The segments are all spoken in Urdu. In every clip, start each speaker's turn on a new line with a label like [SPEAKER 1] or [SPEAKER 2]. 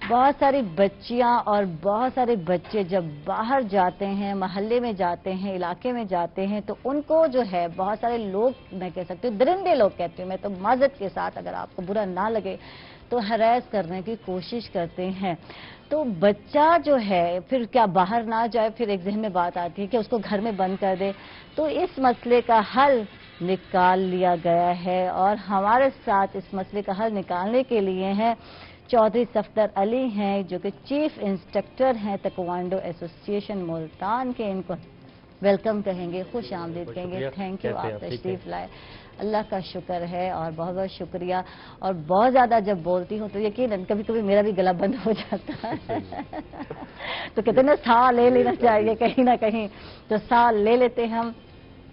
[SPEAKER 1] بہت ساری بچیاں اور بہت سارے بچے جب باہر جاتے ہیں، محلے میں جاتے ہیں، علاقے میں جاتے ہیں، تو ان کو جو ہے بہت سارے لوگ، میں کہہ سکتی ہوں درندے لوگ کہتی ہوں میں تو معذرت کے ساتھ، اگر آپ کو برا نہ لگے تو ہراس کرنے کی کوشش کرتے ہیں. تو بچہ جو ہے پھر کیا باہر نہ جائے، پھر ایک ذہن میں بات آتی ہے کہ اس کو گھر میں بند کر دے. تو اس مسئلے کا حل نکال لیا گیا ہے، اور ہمارے ساتھ اس مسئلے کا حل نکالنے کے لیے ہیں چودھری صفدر علی ہیں، جو کہ چیف انسٹرکٹر ہیں تائیکوانڈو ایسوسی ایشن ملتان کے. ان کو ویلکم کہیں گے، خوش آمدید کہیں گے. تھینک یو، آپ تشریف لائے. اللہ کا شکر ہے اور بہت بہت شکریہ. اور بہت زیادہ جب بولتی ہوں تو یقیناً کبھی کبھی میرا بھی گلا بند ہو جاتا ہے تو کہتے ہیں نا سانس لے لینا چاہیے کہیں نہ کہیں، تو سانس لے لیتے ہم.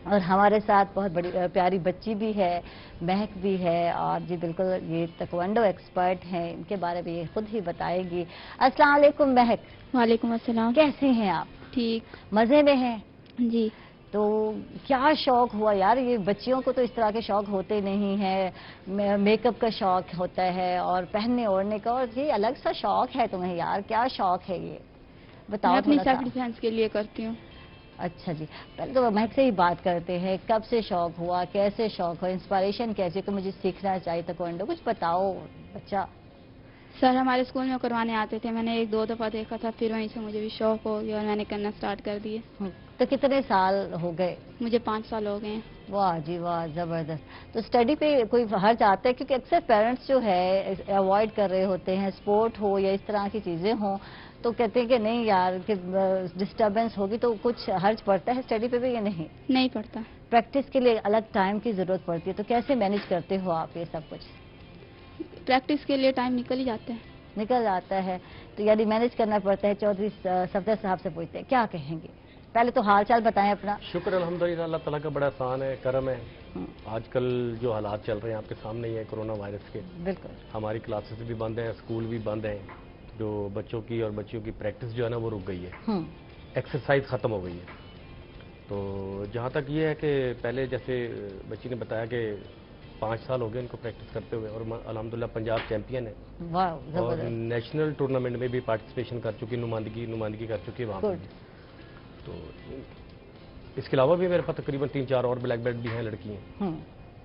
[SPEAKER 1] اور ہمارے ساتھ بہت بڑی پیاری بچی بھی ہے، مہک بھی ہے، اور جی بالکل یہ تائیکوانڈو ایکسپرٹ ہیں، ان کے بارے میں یہ خود ہی بتائے گی. السلام علیکم مہک.
[SPEAKER 2] وعلیکم السلام.
[SPEAKER 1] کیسے ہیں آپ؟
[SPEAKER 2] ٹھیک.
[SPEAKER 1] مزے میں ہیں؟
[SPEAKER 2] جی.
[SPEAKER 1] تو کیا شوق ہوا یار؟ یہ بچیوں کو تو اس طرح کے شوق ہوتے نہیں ہیں، میک اپ کا شوق ہوتا ہے اور پہننے اوڑھنے کا، اور یہ الگ سا شوق ہے تمہیں یار. کیا شوق ہے یہ بتاؤ؟
[SPEAKER 2] میں اپنی
[SPEAKER 1] تھوڑا سا.
[SPEAKER 2] سیلف ڈیفینس کے لیے کرتی ہوں.
[SPEAKER 1] اچھا جی، پہلے تو مہک سے ہی بات کرتے ہیں. کب سے شوق ہوا، کیسے شوق ہوا، انسپائریشن کیسے کہ مجھے سیکھنا چاہیے تائیکوانڈو؟ کچھ بتاؤ بچہ.
[SPEAKER 2] سر ہمارے اسکول میں کروانے آتے تھے، میں نے ایک دو دفعہ دیکھا تھا، پھر وہیں سے مجھے بھی شوق ہو گیا اور میں نے کرنا سٹارٹ کر دیے.
[SPEAKER 1] تو کتنے سال ہو گئے؟
[SPEAKER 2] مجھے 5 سال ہو گئے ہیں.
[SPEAKER 1] واہ جی واہ، زبردست. تو اسٹڈی پہ کوئی حرج آتا ہے؟ کیونکہ اکثر پیرنٹس جو ہے اوائڈ کر رہے ہوتے ہیں، اسپورٹ ہو یا اس طرح کی چیزیں ہوں، تو کہتے ہیں کہ نہیں یار کہ ڈسٹربنس ہوگی. تو کچھ حرج پڑتا ہے اسٹڈی پہ بھی یا نہیں؟
[SPEAKER 2] نہیں پڑتا.
[SPEAKER 1] پریکٹس کے لیے الگ ٹائم کی ضرورت پڑتی ہے، تو کیسے مینیج کرتے ہو آپ یہ سب کچھ؟
[SPEAKER 2] پریکٹس کے لیے ٹائم نکل ہی جاتا ہے.
[SPEAKER 1] نکل آتا ہے، تو یعنی مینیج کرنا پڑتا ہے. چودھری صفدر صاحب سے پوچھتے ہیں کیا کہیں گے؟ پہلے تو حال چال بتائیں اپنا.
[SPEAKER 3] شکر الحمدللہ، اللہ تعالیٰ کا بڑا احسان ہے، کرم ہے. آج کل جو حالات چل رہے ہیں آپ کے سامنے ہی ہے کرونا وائرس کے.
[SPEAKER 1] بالکل.
[SPEAKER 3] ہماری کلاسز بھی بند ہیں، اسکول بھی بند ہیں. جو بچوں کی اور بچیوں کی پریکٹس جو ہے نا وہ رک گئی ہے، ایکسرسائز ختم ہو گئی ہے. تو جہاں تک یہ ہے کہ پہلے جیسے بچی نے بتایا کہ 5 سال ہو گئے ان کو پریکٹس کرتے ہوئے، اور الحمدللہ پنجاب چیمپئن ہے اور نیشنل ٹورنامنٹ میں بھی پارٹیسپیشن کر چکی، نمائندگی کر چکی ہے وہاں پہ. تو اس کے علاوہ بھی میرے پاس تقریباً 3-4 اور بلیک بیلٹ بھی ہیں لڑکی ہیں.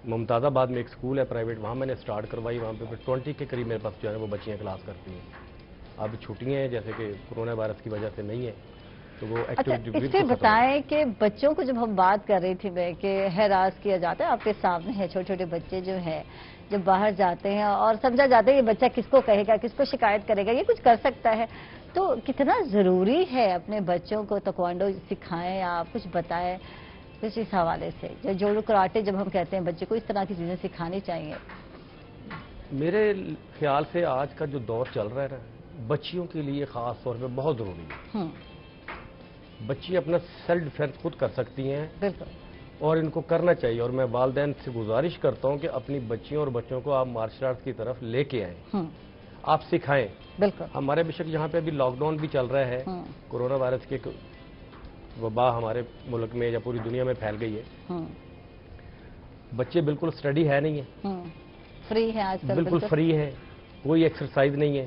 [SPEAKER 3] ممتاز آباد میں ایک اسکول ہے پرائیویٹ، وہاں میں نے سٹارٹ کروائی. وہاں پہ 20 کے قریب میرے پاس جو ہے وہ بچیاں کلاس کرتی ہیں. اب چھٹیاں ہیں جیسے کہ کورونا وائرس کی وجہ سے نہیں ہے، تو وہ ایکٹیویٹی
[SPEAKER 1] اس سے بتائیں کہ بچوں کو جب ہم بات کر رہی تھی میں کہ ہراس کیا جاتا ہے، آپ کے سامنے ہے چھوٹے چھوٹے بچے جو ہیں جب باہر جاتے ہیں اور سمجھا جاتا ہے یہ بچہ کس کو کہے گا، کس کو شکایت کرے گا، یہ کچھ کر سکتا ہے. تو کتنا ضروری ہے اپنے بچوں کو تائیکوانڈو سکھائیں، آپ کچھ بتائیں کچھ اس حوالے سے. جوڈو کراٹے جب ہم کہتے ہیں بچے کو اس طرح کی چیزیں سکھانی چاہیے.
[SPEAKER 3] میرے خیال سے آج کا جو دور چل رہا ہے نا بچیوں کے لیے خاص طور پہ بہت ضروری ہے. بچی اپنا سیلف ڈیفینس خود کر سکتی ہیں.
[SPEAKER 1] بالکل. اور
[SPEAKER 3] ان کو کرنا چاہیے، اور میں والدین سے گزارش کرتا ہوں کہ اپنی بچیوں اور بچوں کو آپ مارشل آرٹس کی طرف لے کے آئیں، آپ سکھائیں.
[SPEAKER 1] بالکل.
[SPEAKER 3] ہمارے بے شک یہاں پہ ابھی لاک ڈاؤن بھی چل رہا ہے، کورونا وائرس کی وبا ہمارے ملک میں یا پوری دنیا میں پھیل گئی ہے. بچے بالکل اسٹڈی ہے نہیں ہے،
[SPEAKER 1] فری ہے آج کل،
[SPEAKER 3] بالکل فری ہے، کوئی ایکسرسائز نہیں ہے.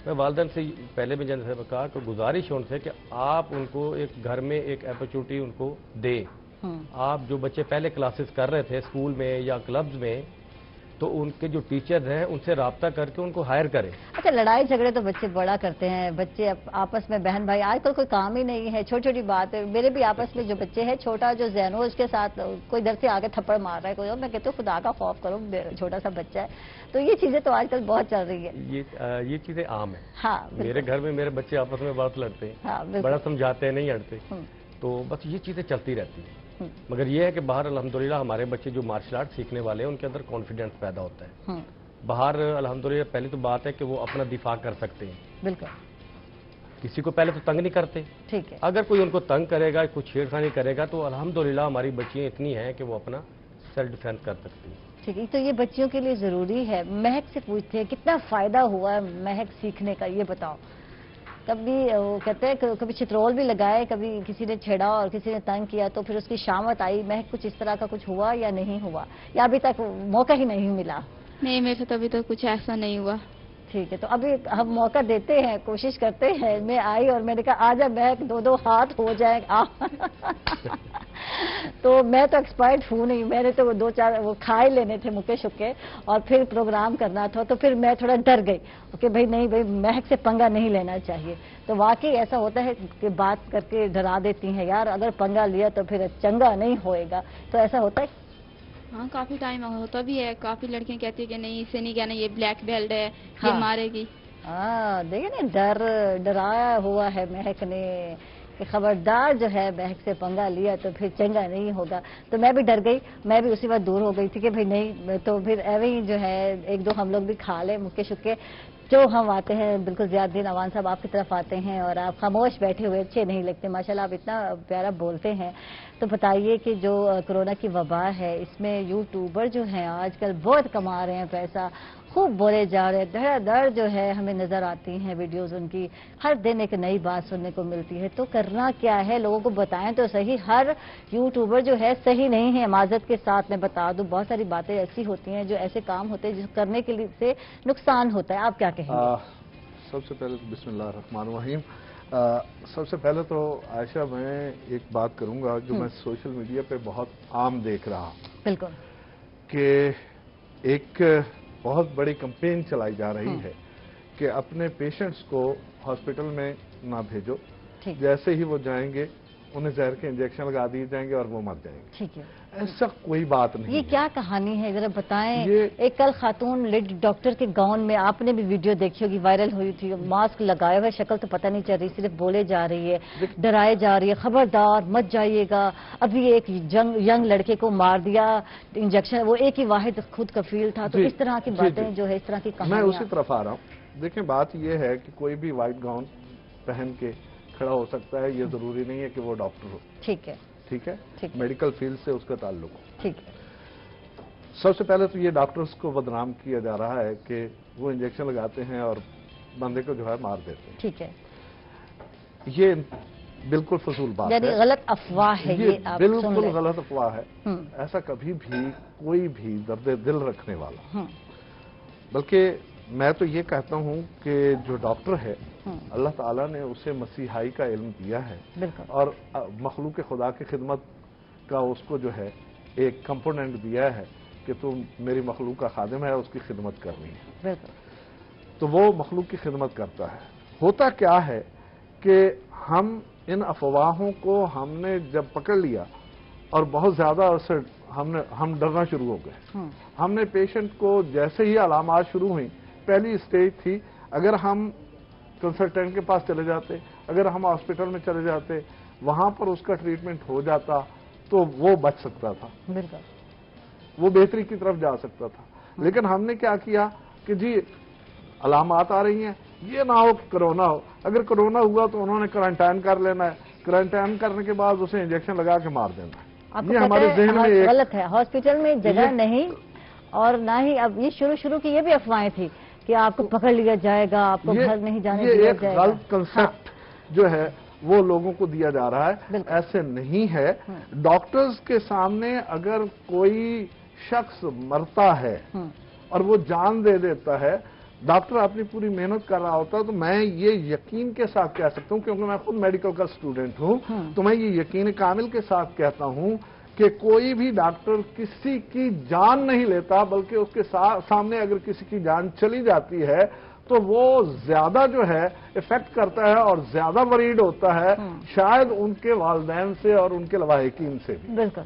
[SPEAKER 3] میں والدین سے پہلے بھی جیسے کہا کہ گزارش ہے ان سے کہ آپ ان کو ایک گھر میں ایک اپرچونٹی ان کو دیں. آپ جو بچے پہلے کلاسز کر رہے تھے اسکول میں یا کلبز میں، تو ان کے جو ٹیچر ہیں ان سے رابطہ کر کے ان کو ہائر کریں.
[SPEAKER 1] اچھا، لڑائی جھگڑے تو بچے بڑا کرتے ہیں، بچے آپس میں بہن بھائی آج کل کوئی کام ہی نہیں ہے، چھوٹی چھوٹی بات ہے. میرے بھی آپس میں جو بچے ہیں، چھوٹا جو زینو اس کے ساتھ کوئی در سے آگے تھپڑ مار رہا ہے کوئی، اور میں کہتی ہوں خدا کا خوف کرو، چھوٹا سا بچہ ہے. تو یہ چیزیں تو آج کل بہت چل رہی ہے.
[SPEAKER 3] یہ چیزیں عام ہیں.
[SPEAKER 1] ہاں،
[SPEAKER 3] میرے گھر میں میرے بچے آپس میں بہت لڑتے ہیں، بڑا سمجھاتے ہیں، نہیں ہٹتے. تو بس یہ چیزیں چلتی رہتی ہیں. مگر یہ ہے کہ باہر الحمدللہ ہمارے بچے جو مارشل آرٹ سیکھنے والے ہیں ان کے اندر کانفیڈنس پیدا ہوتا ہے. باہر الحمدللہ پہلی تو بات ہے کہ وہ اپنا دفاع کر سکتے ہیں. بالکل. کسی کو پہلے تو تنگ نہیں کرتے. ٹھیک ہے. اگر کوئی ان کو تنگ کرے گا، کچھ چھیڑخانی کرے گا، تو الحمدللہ ہماری بچیاں اتنی ہیں کہ وہ اپنا سیلف ڈیفینس کر سکتی ہیں.
[SPEAKER 1] ٹھیک ہے. تو یہ بچیوں کے لیے ضروری ہے. مہک سے پوچھتے ہیں کتنا فائدہ ہوا ہے مہک سیکھنے کا، یہ بتاؤ. کبھی وہ کہتے ہیں کبھی چترول بھی لگائے، کبھی کسی نے چھیڑا اور کسی نے تنگ کیا تو پھر اس کی شامت آئی. مہک کچھ اس طرح کا کچھ ہوا یا نہیں ہوا، یا ابھی تک موقع ہی نہیں ملا؟
[SPEAKER 2] نہیں، میرے ساتھ ابھی تو کچھ ایسا نہیں ہوا.
[SPEAKER 1] ٹھیک ہے، تو ابھی ہم موقع دیتے ہیں، کوشش کرتے ہیں. میں آئی اور میں نے کہا آجا مہک، دو ہاتھ ہو جائیں. تو میں تو ایکسپائرڈ ہوں نہیں، میں نے تو وہ 2-4 وہ کھائے لینے تھے مکے شکے اور پھر پروگرام کرنا تھا. تو پھر میں تھوڑا ڈر گئی کہ بھائی نہیں، بھائی مہک سے پنگا نہیں لینا چاہیے. تو واقعی ایسا ہوتا ہے کہ بات کر کے ڈرا دیتی ہیں، یار اگر پنگا لیا تو پھر چنگا نہیں ہوئے گا. تو ایسا ہوتا ہے؟
[SPEAKER 2] ہاں کافی ٹائم ہوتا بھی ہے، کافی لڑکیاں کہتی ہیں کہ نہیں اسے نہیں کہنا، یہ بلیک بیلٹ ہے، یہ
[SPEAKER 1] ہاں.
[SPEAKER 2] مارے گی.
[SPEAKER 1] ہاں دیکھیں نا، ڈرایا ہوا ہے مہک نے کہ خبردار جو ہے مہک سے پنگا لیا تو پھر چنگا نہیں ہوگا. تو میں بھی ڈر گئی، میں بھی اسی وقت دور ہو گئی تھی کہ بھائی نہیں. تو پھر ایویں ہی جو ہے 1-2 ہم لوگ بھی کھا لے مکے شکے. جو ہم آتے ہیں، بالکل ضیاء الدین اعوان صاحب آپ کی طرف آتے ہیں اور آپ خاموش بیٹھے ہوئے اچھے نہیں لگتے، ماشاءاللہ آپ اتنا پیارا بولتے ہیں. تو بتائیے کہ جو کرونا کی وبا ہے، اس میں یوٹیوبر جو ہیں آج کل بہت کما رہے ہیں پیسہ، خوب بولے جا رہے ہیں، دھڑا دھڑ جو ہے ہمیں نظر آتی ہیں ویڈیوز ان کی، ہر دن ایک نئی بات سننے کو ملتی ہے. تو کرنا کیا ہے، لوگوں کو بتائیں تو صحیح. ہر یوٹیوبر جو ہے صحیح نہیں ہے، معذرت کے ساتھ میں بتا دوں، بہت ساری باتیں ایسی ہوتی ہیں جو ایسے کام ہوتے ہیں جس کرنے کے لیے سے نقصان ہوتا ہے. آپ کیا کہیں گے؟
[SPEAKER 4] سب سے پہلے تو بسم اللہ الرحمن الرحیم. سب سے پہلے تو عائشہ میں ایک بات کروں گا جو میں سوشل میڈیا پہ بہت عام دیکھ رہا ہوں.
[SPEAKER 1] بالکل.
[SPEAKER 4] کہ ایک بہت بڑی کمپین چلائی جا رہی ہے کہ اپنے پیشنٹس کو ہاسپٹل میں نہ بھیجو، جیسے ہی وہ جائیں گے انہیں زہر کے انجیکشن لگا دیے جائیں گے اور وہ مر جائیں گے.
[SPEAKER 1] ٹھیک ہے،
[SPEAKER 4] ایسا کوئی بات نہیں.
[SPEAKER 1] یہ کیا کہانی ہے ذرا بتائیں. ایک کل خاتون لیڈ ڈاکٹر کے گاؤن میں، آپ نے بھی ویڈیو دیکھی ہوگی، وائرل ہوئی تھی، ماسک لگائے ہوئے، شکل تو پتہ نہیں چل رہی، صرف بولے جا رہی ہے، ڈرائے جا رہی ہے خبردار مت جائیے گا. ابھی ایک ینگ لڑکے کو مار دیا انجیکشن، وہ ایک ہی واحد خود کفیل تھا. تو اس طرح کی باتیں جو ہے، اس طرح کی کہانیاں.
[SPEAKER 4] میں اسی طرف آ رہا ہوں. دیکھیں بات یہ ہے کہ کوئی بھی وائٹ گاؤن پہن کے کھڑا ہو سکتا ہے، یہ ضروری نہیں ہے کہ وہ ڈاکٹر ہو.
[SPEAKER 1] ٹھیک ہے،
[SPEAKER 4] ٹھیک ہے، میڈیکل فیلڈ سے اس کا تعلق ہو.
[SPEAKER 1] ٹھیک ہے.
[SPEAKER 4] سب سے پہلے تو یہ ڈاکٹرز کو بدنام کیا جا رہا ہے کہ وہ انجیکشن لگاتے ہیں اور بندے کو جو ہے مار دیتے ہیں.
[SPEAKER 1] ٹھیک ہے،
[SPEAKER 4] یہ بالکل فضول بات ہے،
[SPEAKER 1] یعنی غلط افواہ ہے.
[SPEAKER 4] یہ بالکل غلط افواہ ہے. ایسا کبھی بھی کوئی بھی درد دل رکھنے والا، بلکہ میں تو یہ کہتا ہوں کہ جو ڈاکٹر ہے اللہ تعالیٰ نے اسے مسیحائی کا علم دیا ہے اور مخلوق خدا کی خدمت کا اس کو جو ہے ایک کمپوننٹ دیا ہے کہ تم میری مخلوق کا خادم ہے، اس کی خدمت کرنی ہے. تو وہ مخلوق کی خدمت کرتا ہے. ہوتا کیا ہے کہ ہم ان افواہوں کو ہم نے جب پکڑ لیا اور بہت زیادہ عرصے ہم ڈرنا شروع ہو گئے. ہم نے پیشنٹ کو جیسے ہی علامات شروع ہوئیں، پہلی سٹیج تھی، اگر ہم کنسلٹنٹ کے پاس چلے جاتے، اگر ہم ہاسپٹل میں چلے جاتے، وہاں پر اس کا ٹریٹمنٹ ہو جاتا تو وہ بچ سکتا تھا، وہ بہتری کی طرف جا سکتا تھا. لیکن ہم نے کیا کیا کہ جی علامات آ رہی ہیں، یہ نہ ہو کہ کرونا ہو. اگر کرونا ہوا تو انہوں نے کرنٹائن کر لینا ہے، کرنٹائن کرنے کے بعد اسے انجیکشن لگا کے مار دینا ہے. یہ ہمارے ذہن میں
[SPEAKER 1] غلط ہے. ہاسپٹل میں جگہ نہیں، اور نہ ہی اب یہ شروع کی یہ بھی افواہیں تھی کہ آپ کو پکڑ لیا جائے گا، آپ کو گھر نہیں جانے دیا جائے گا.
[SPEAKER 4] یہ ایک غلط کنسپٹ جو ہے وہ لوگوں کو دیا جا رہا ہے. ایسے نہیں ہے. ڈاکٹرز کے سامنے اگر کوئی شخص مرتا ہے اور وہ جان دے دیتا ہے، ڈاکٹر اپنی پوری محنت کر رہا ہوتا ہے، تو میں یہ یقین کے ساتھ کہہ سکتا ہوں، کیونکہ میں خود میڈیکل کا اسٹوڈنٹ ہوں، تو میں یہ یقین کامل کے ساتھ کہتا ہوں کہ کوئی بھی ڈاکٹر کسی کی جان نہیں لیتا، بلکہ اس کے سامنے اگر کسی کی جان چلی جاتی ہے تو وہ زیادہ جو ہے افیکٹ کرتا ہے اور زیادہ وریڈ ہوتا ہے شاید ان کے والدین سے اور ان کے لواحقین سے بھی.
[SPEAKER 1] بالکل.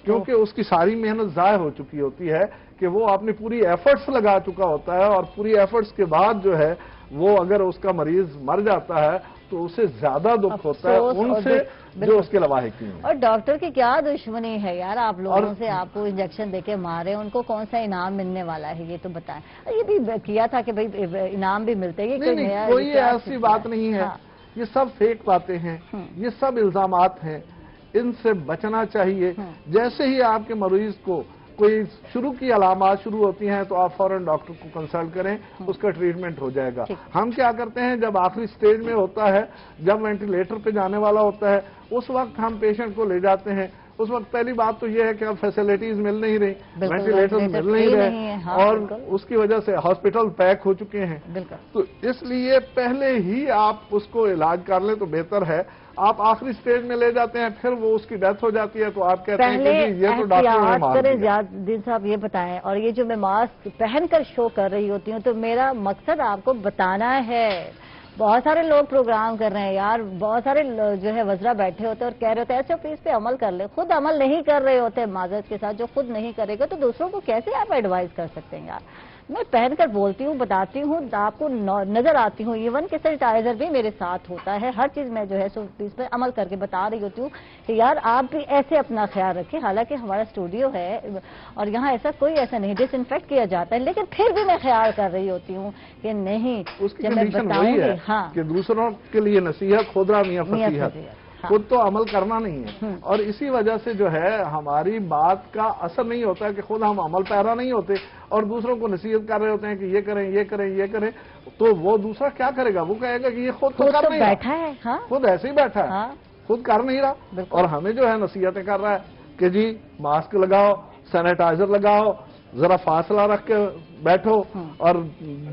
[SPEAKER 4] کیونکہ اس کی ساری محنت ضائع ہو چکی ہوتی ہے کہ وہ اپنی پوری ایفرٹس لگا چکا ہوتا ہے، اور پوری ایفرٹس کے بعد جو ہے وہ اگر اس کا مریض مر جاتا ہے تو اسے زیادہ دکھ ہوتا ہے ان سے جو اس کے لواحقین ہیں.
[SPEAKER 1] اور ڈاکٹر کی کیا دشمنی ہے یار، آپ لوگوں سے آپ کو انجیکشن دے کے مارے، ان کو کون سا انعام ملنے والا ہے یہ تو بتائیں. یہ بھی کیا تھا کہ بھئی انعام بھی ملتے ہیں.
[SPEAKER 4] نہیں، کوئی ایسی بات نہیں ہے. یہ سب فیک باتیں ہیں، یہ سب الزامات ہیں، ان سے بچنا چاہیے. جیسے ہی آپ کے مریض کو کوئی شروع کی علامات شروع ہوتی ہیں تو آپ فوراً ڈاکٹر کو کنسلٹ کریں، اس کا ٹریٹمنٹ ہو جائے گا. ہم کیا کرتے ہیں، جب آخری سٹیج میں ہوتا ہے، جب وینٹیلیٹر پہ جانے والا ہوتا ہے، اس وقت ہم پیشنٹ کو لے جاتے ہیں، اس وقت پہلی بات تو یہ ہے کہ اب فیسلٹیز مل نہیں رہی، وینٹیلیٹر مل نہیں رہے، اور اس کی وجہ سے ہاسپٹل پیک ہو چکے ہیں، تو اس لیے پہلے ہی آپ اس کو علاج کر لیں تو بہتر ہے۔ آپ آخری سٹیج میں لے جاتے ہیں، پھر وہ اس کی ڈیتھ ہو جاتی ہے، تو آپ کہتے ہیں کہ یہ تو ڈاکٹر نے مار دیا۔
[SPEAKER 1] زیاد الدین صاحب یہ بتائیں، اور یہ جو میں ماسک پہن کر شو کر رہی ہوتی ہوں تو میرا مقصد آپ کو بتانا ہے، بہت سارے لوگ پروگرام کر رہے ہیں یار، بہت سارے جو ہے وزراء بیٹھے ہوتے ہیں اور کہہ رہے ہوتے ہیں ایسے اس پہ عمل کر لیں، خود عمل نہیں کر رہے ہوتے معذرت کے ساتھ، جو خود نہیں کرے گا تو دوسروں کو کیسے آپ ایڈوائز کر سکتے ہیں یار؟ میں پہن کر بولتی ہوں، بتاتی ہوں، آپ کو نظر آتی ہوں، ایون کہ سینیٹائزر بھی میرے ساتھ ہوتا ہے، ہر چیز میں جو ہے اس پہ عمل کر کے بتا رہی ہوتی ہوں کہ یار آپ بھی ایسے اپنا خیال رکھیں۔ حالانکہ ہمارا اسٹوڈیو ہے اور یہاں ایسا نہیں ڈس انفیکٹ کیا جاتا ہے، لیکن پھر بھی میں خیال کر رہی ہوتی ہوں کہ نہیں،
[SPEAKER 4] اس کی کنڈیشن وہی ہے کہ دوسروں کے لیے نصیحت، خود را میاں فصیحت، خود تو عمل کرنا نہیں ہے، اور اسی وجہ سے جو ہے ہماری بات کا اثر نہیں ہوتا ہے کہ خود ہم عمل پیرا نہیں ہوتے اور دوسروں کو نصیحت کر رہے ہوتے ہیں کہ یہ کریں یہ کریں یہ کریں، تو وہ دوسرا کیا کرے گا؟ وہ کہے گا کہ یہ خود تو کر نہیں رہا، خود ایسے ہی بیٹھا ہے، خود کر نہیں رہا، اور ہمیں جو ہے نصیحتیں کر رہا ہے کہ جی ماسک لگاؤ، سینیٹائزر لگاؤ، ذرا فاصلہ رکھ کے بیٹھو، اور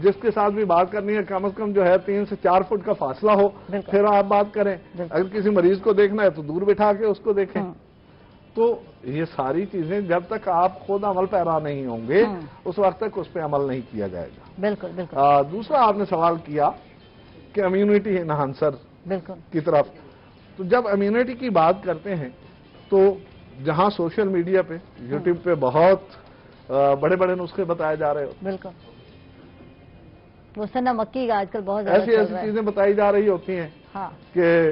[SPEAKER 4] جس کے ساتھ بھی بات کرنی ہے کم از کم جو ہے 3 سے 4 فٹ کا فاصلہ ہو، پھر آپ بات کریں۔ اگر کسی مریض کو دیکھنا ہے تو دور بٹھا کے اس کو دیکھیں۔ تو یہ ساری چیزیں جب تک آپ خود عمل پیرا نہیں ہوں گے اس وقت تک اس پہ عمل نہیں کیا جائے گا۔
[SPEAKER 1] بالکل بالکل۔
[SPEAKER 4] دوسرا آپ نے سوال کیا کہ امیونٹی انہانسر کی طرف، تو جب امیونٹی کی بات کرتے ہیں تو جہاں سوشل میڈیا پہ، یوٹیوب پہ بہت بڑے بڑے نسخے بتائے جا رہے ہوتے ہیں،
[SPEAKER 1] بالکل، وہ سنا مکی کا آج کل بہت
[SPEAKER 4] ایسی چیزیں بتائی جا رہی ہوتی ہیں کہ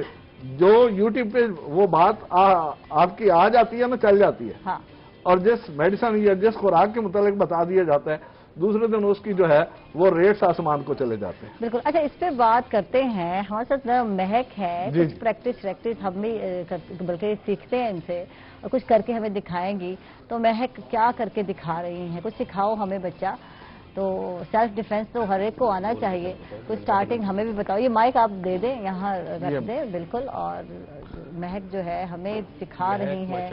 [SPEAKER 4] جو یوٹیوب پہ وہ بات آپ کی آ جاتی ہے نا، چل جاتی ہے، اور جس میڈیسن یا جس خوراک کے متعلق بتا دیا جاتا ہے دوسرے دن اس کی جو ہے وہ ریٹس آسمان کو چلے جاتے ہیں۔
[SPEAKER 1] بالکل۔ اچھا، اس پہ بات کرتے ہیں، ہمارے ساتھ مہک ہے، کچھ پریکٹس ہم بھی بلکہ سیکھتے ہیں ان سے اور کچھ کر کے ہمیں دکھائیں گی، تو مہک کیا کر کے دکھا رہی ہیں؟ کچھ سکھاؤ ہمیں بچہ، تو سیلف ڈیفense تو ہر ایک کو آنا چاہیے، کچھ سٹارٹنگ ہمیں بھی بتاؤ۔ یہ مائک آپ دے دیں، یہاں رکھ دیں، بالکل، اور مہک جو ہے ہمیں سکھا رہی ہے۔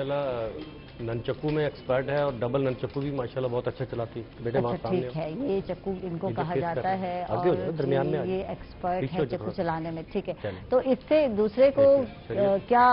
[SPEAKER 3] ننچکو میں ایکسپرٹ ہے اور ڈبل ننچکو بھی ماشاءاللہ بہت اچھا چلاتی ہے بیٹے۔
[SPEAKER 1] اچھا ٹھیک ہے، یہ چکو ان کو کہا جاتا ہے اور یہ ایکسپرٹ ہے چکو چلانے میں، ٹھیک ہے۔ تو اس سے دوسرے کو کیا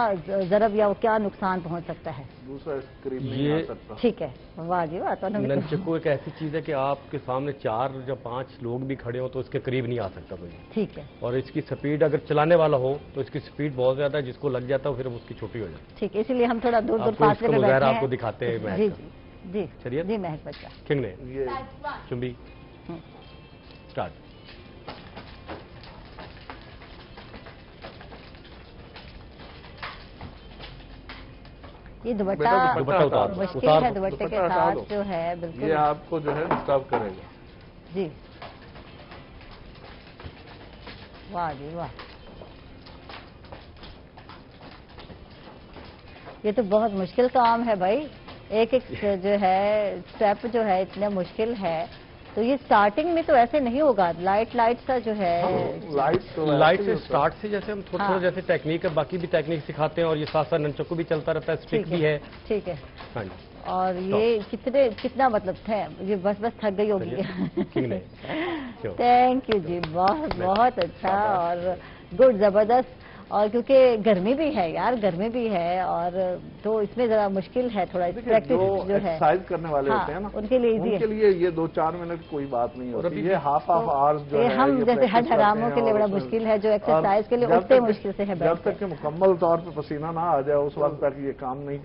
[SPEAKER 1] ضرب یا کیا نقصان پہنچ سکتا ہے؟
[SPEAKER 4] دوسرا اس قریب نہیں آ سکتا۔
[SPEAKER 1] ٹھیک ہے، واہ جی واہ۔
[SPEAKER 3] ننچکو ایک ایسی چیز ہے کہ آپ کے سامنے 4 یا 5 لوگ بھی کھڑے ہوں تو اس کے قریب نہیں آ سکتا کوئی، ٹھیک ہے، اور اس کی سپیڈ اگر چلانے والا ہو تو اس کی سپیڈ بہت زیادہ ہے، جس کو لگ جاتا ہے پھر اس کی چھوٹی ہو جاتی ہے، ٹھیک ہے۔
[SPEAKER 1] اسی لیے ہم تھوڑا دور دور فاصلے میں بیٹھے ہیں،
[SPEAKER 3] آپ کو دکھاتے ہیں۔
[SPEAKER 1] جی جی جی، چلیے جی مہک بچہ
[SPEAKER 3] کنگ نے چنبی اسٹارٹ۔
[SPEAKER 1] یہ دوپٹہ مشکل ہے، دوپٹے کے ساتھ جو ہے بالکل
[SPEAKER 4] یہ آپ کو جو ہے ڈسٹرب کرے گا۔
[SPEAKER 1] جی واہ جی واہ، یہ تو بہت مشکل کام ہے بھائی، ایک جو ہے سٹیپ جو ہے اتنا مشکل ہے، تو یہ سٹارٹنگ میں تو ایسے نہیں ہوگا، لائٹ سا جو ہے
[SPEAKER 3] لائٹ سے سٹارٹ سے جیسے ہم تھوڑا جیسے ٹیکنیک ہے، باقی بھی ٹیکنیک سکھاتے ہیں اور یہ ساتھ ساتھ ننچکو بھی چلتا رہتا ہے، اسٹک بھی ہے،
[SPEAKER 1] ٹھیک ہے۔ اور یہ کتنا مطلب تھے، یہ بس تھک گئی ہوگی۔ تھینک یو جی، بہت بہت اچھا اور گڈ، زبردست۔ اور کیونکہ گرمی بھی ہے یار، گرمی بھی ہے، اور تو اس میں ذرا مشکل ہے تھوڑا پریکٹس جو ہے،
[SPEAKER 4] ایکسرسائز کرنے والے ہوتے ہیں نا،
[SPEAKER 1] ان کے لیے
[SPEAKER 4] یہ 2-4 منٹ کوئی بات نہیں ہوتی، یہ ہاف آورز جو ہے
[SPEAKER 1] ہم جیسے حج حراموں کے لیے بڑا مشکل ہے، جو ایکسرسائز کے لیے اس سے مشکل سے ہے،
[SPEAKER 4] جب تک کہ مکمل طور پہ پسینہ نہ آ جائے اس وقت تک یہ کام نہیں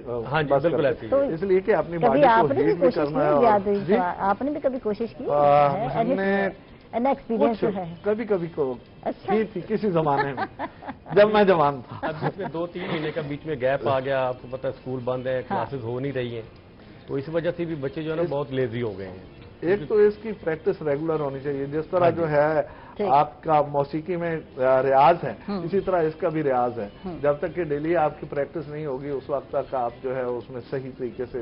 [SPEAKER 4] بس کرتے، اس لیے کہ اپنی باڈی کو ہیٹ بھی کرنا ہے۔
[SPEAKER 1] آپ نے بھی کبھی کوشش کی؟
[SPEAKER 4] کبھی تھی کسی زمانے میں جب میں جوان تھا۔
[SPEAKER 3] اب جس میں 2-3 مہینے کا بیچ میں گیپ آ گیا، آپ کو پتا ہے اسکول بند ہے، کلاسز ہو نہیں رہی ہیں، تو اس وجہ سے بھی بچے جو ہے نا بہت لیزی ہو گئے ہیں۔
[SPEAKER 4] ایک تو اس کی پریکٹس ریگولر ہونی چاہیے، جس طرح جو ہے آپ کا موسیقی میں ریاض ہے اسی طرح اس کا بھی ریاض ہے، جب تک کہ ڈیلی آپ کی پریکٹس نہیں ہوگی اس وقت تک آپ جو ہے اس میں صحیح طریقے سے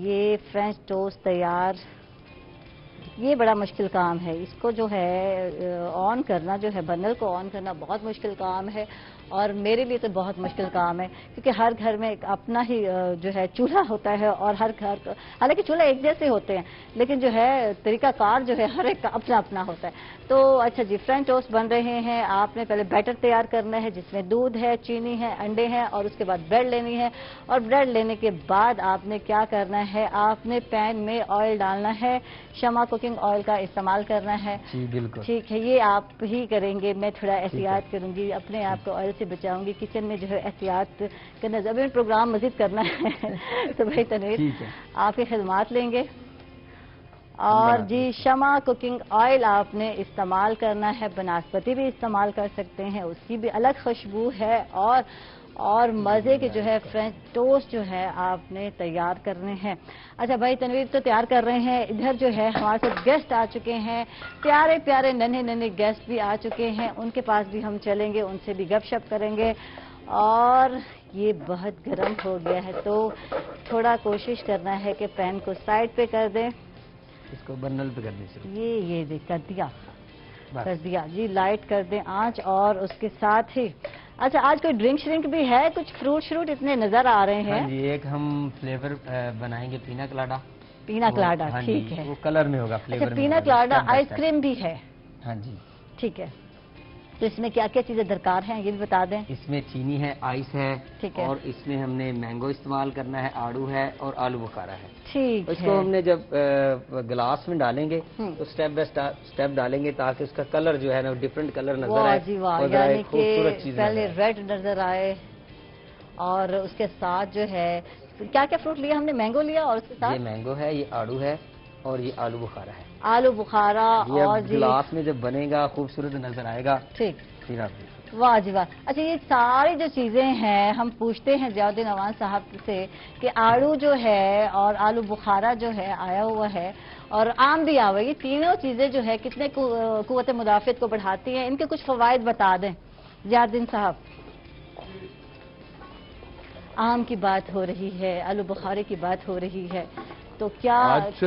[SPEAKER 1] یہ فرینچ ٹوسٹ تیار. یہ بڑا مشکل کام ہے. اس کو جو ہے آن کرنا جو ہے برنر کو آن کرنا بہت مشکل کام ہے اور میرے لیے تو بہت مشکل کام ہے کیونکہ ہر گھر میں ایک اپنا ہی جو ہے چولہا ہوتا ہے اور ہر گھر حالانکہ چولہا ایک جیسے ہوتے ہیں لیکن جو ہے طریقہ کار جو ہے ہر ایک کا اپنا اپنا ہوتا ہے. تو اچھا جی فرینچ ٹوسٹ بن رہے ہیں. آپ نے پہلے بیٹر تیار کرنا ہے جس میں دودھ ہے, چینی ہے, انڈے ہیں اور اس کے بعد بریڈ لینی ہے اور بریڈ لینے کے بعد آپ نے کیا کرنا ہے, آپ نے پین میں آئل ڈالنا ہے, شمع کوکنگ آئل کا استعمال کرنا ہے.
[SPEAKER 5] جی بالکل
[SPEAKER 1] ٹھیک ہے, یہ آپ ہی کریں گے, میں تھوڑا احتیاط کروں گی, اپنے آپ کو آئل سے بچاؤں گی. کچن میں جو ہے احتیاط کرنا, ابھی پروگرام مزید کرنا ہے تو بھائی تنویر آپ کی خدمات لیں گے. اور جی شمع کوکنگ آئل آپ نے استعمال کرنا ہے, بناسپتی بھی استعمال کر سکتے ہیں, اس کی بھی الگ خوشبو ہے اور مزے کے جو ہے فرینچ ٹوسٹ جو ہے آپ نے تیار کرنے ہیں. اچھا بھائی تنویر تو تیار کر رہے ہیں, ادھر جو ہے ہمارے ساتھ گیسٹ آ چکے ہیں, پیارے پیارے ننھے ننھے گیسٹ بھی آ چکے ہیں, ان کے پاس بھی ہم چلیں گے, ان سے بھی گپ شپ کریں گے. اور یہ بہت گرم ہو گیا ہے تو تھوڑا کوشش کرنا ہے کہ پین کو سائڈ پہ کر دیں.
[SPEAKER 5] اس کو برنر پہ کرنے سے
[SPEAKER 1] یہ دیکھ کر دیا جی, لائٹ کر دیں آنچ. اور اس کے ساتھ ہی اچھا آج کوئی ڈرنک شرنک بھی ہے, کچھ فروٹ اتنے نظر آ رہے ہیں.
[SPEAKER 5] ہاں جی, ایک ہم فلیور بنائیں گے پینا کلاڈا.
[SPEAKER 1] پینا کلاڈا ٹھیک ہے,
[SPEAKER 5] وہ کلر میں ہوگا فلیور میں.
[SPEAKER 1] پینا کلاڈا آئس کریم بھی ہے.
[SPEAKER 5] ہاں جی
[SPEAKER 1] ٹھیک ہے. تو اس میں کیا کیا چیزیں درکار ہیں یہ بھی بتا دیں.
[SPEAKER 5] اس میں چینی ہے, آئس ہے, اور اس میں ہم نے مینگو استعمال کرنا ہے, آڑو ہے اور آلو بخارا ہے.
[SPEAKER 1] ٹھیک ہے.
[SPEAKER 5] اس کو ہم نے جب گلاس میں ڈالیں گے تو سٹیپ بائی سٹیپ ڈالیں گے تاکہ اس کا کلر جو ہے نا ڈفرنٹ کلر نظر آئے.
[SPEAKER 1] جی واہ, یعنی کہ پہلے ریڈ نظر آئے اور اس کے ساتھ جو ہے کیا کیا فروٹ لیا ہم نے, مینگو لیا اور اس کے ساتھ
[SPEAKER 5] یہ مینگو ہے, یہ آڑو ہے اور یہ آلو بخارا ہے.
[SPEAKER 1] آلو بخارا اور
[SPEAKER 5] گلاس میں جب بنے گا خوبصورت نظر آئے گا.
[SPEAKER 1] ٹھیک, واہ جی واہ. اچھا یہ ساری جو چیزیں ہیں ہم پوچھتے ہیں ضیاء الدین اعوان صاحب سے کہ آڑو جو ہے اور آلو بخارا جو ہے آیا ہوا ہے اور آم بھی آیا ہوا ہے, یہ تینوں چیزیں جو ہے کتنے قوت مدافعت کو بڑھاتی ہیں, ان کے کچھ فوائد بتا دیں ضیاء الدین صاحب. آم کی بات ہو رہی ہے, آلو بخارے کی بات ہو رہی ہے, تو کیا
[SPEAKER 4] آج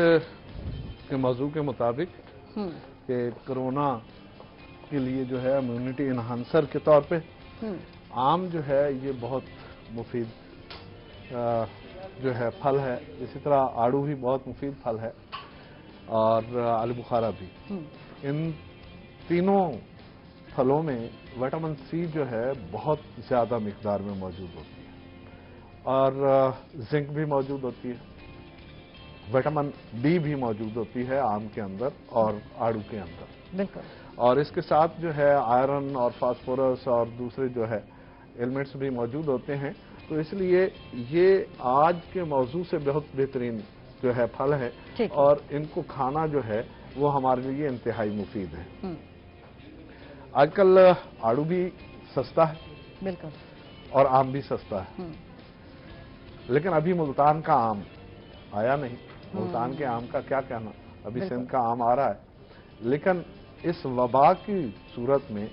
[SPEAKER 4] کے موضوع کے مطابق کہ کرونا کے لیے جو ہے امیونٹی انہانسر کے طور پہ آم جو ہے یہ بہت مفید جو ہے پھل ہے. اسی طرح آڑو بھی بہت مفید پھل ہے اور آلو بخارا بھی. ان تینوں پھلوں میں وٹامن سی جو ہے بہت زیادہ مقدار میں موجود ہوتی ہے اور زنک بھی موجود ہوتی ہے, وٹامن ڈی بھی موجود ہوتی ہے آم کے اندر اور آڑو کے اندر.
[SPEAKER 1] بالکل.
[SPEAKER 4] اور اس کے ساتھ جو ہے آئرن اور فاسفورس اور دوسرے جو ہے ایلیمنٹس بھی موجود ہوتے ہیں. تو اس لیے یہ آج کے موضوع سے بہت بہترین جو ہے پھل ہے اور ان کو کھانا جو ہے وہ ہمارے لیے انتہائی مفید ہے. آج کل آڑو بھی سستا ہے
[SPEAKER 1] بالکل
[SPEAKER 4] اور آم بھی سستا ہے, لیکن ابھی ملتان کا آم آیا نہیں. ملتان کے آم کا کیا کہنا, ابھی سندھ کا آم آ رہا ہے, لیکن اس وبا کی صورت میں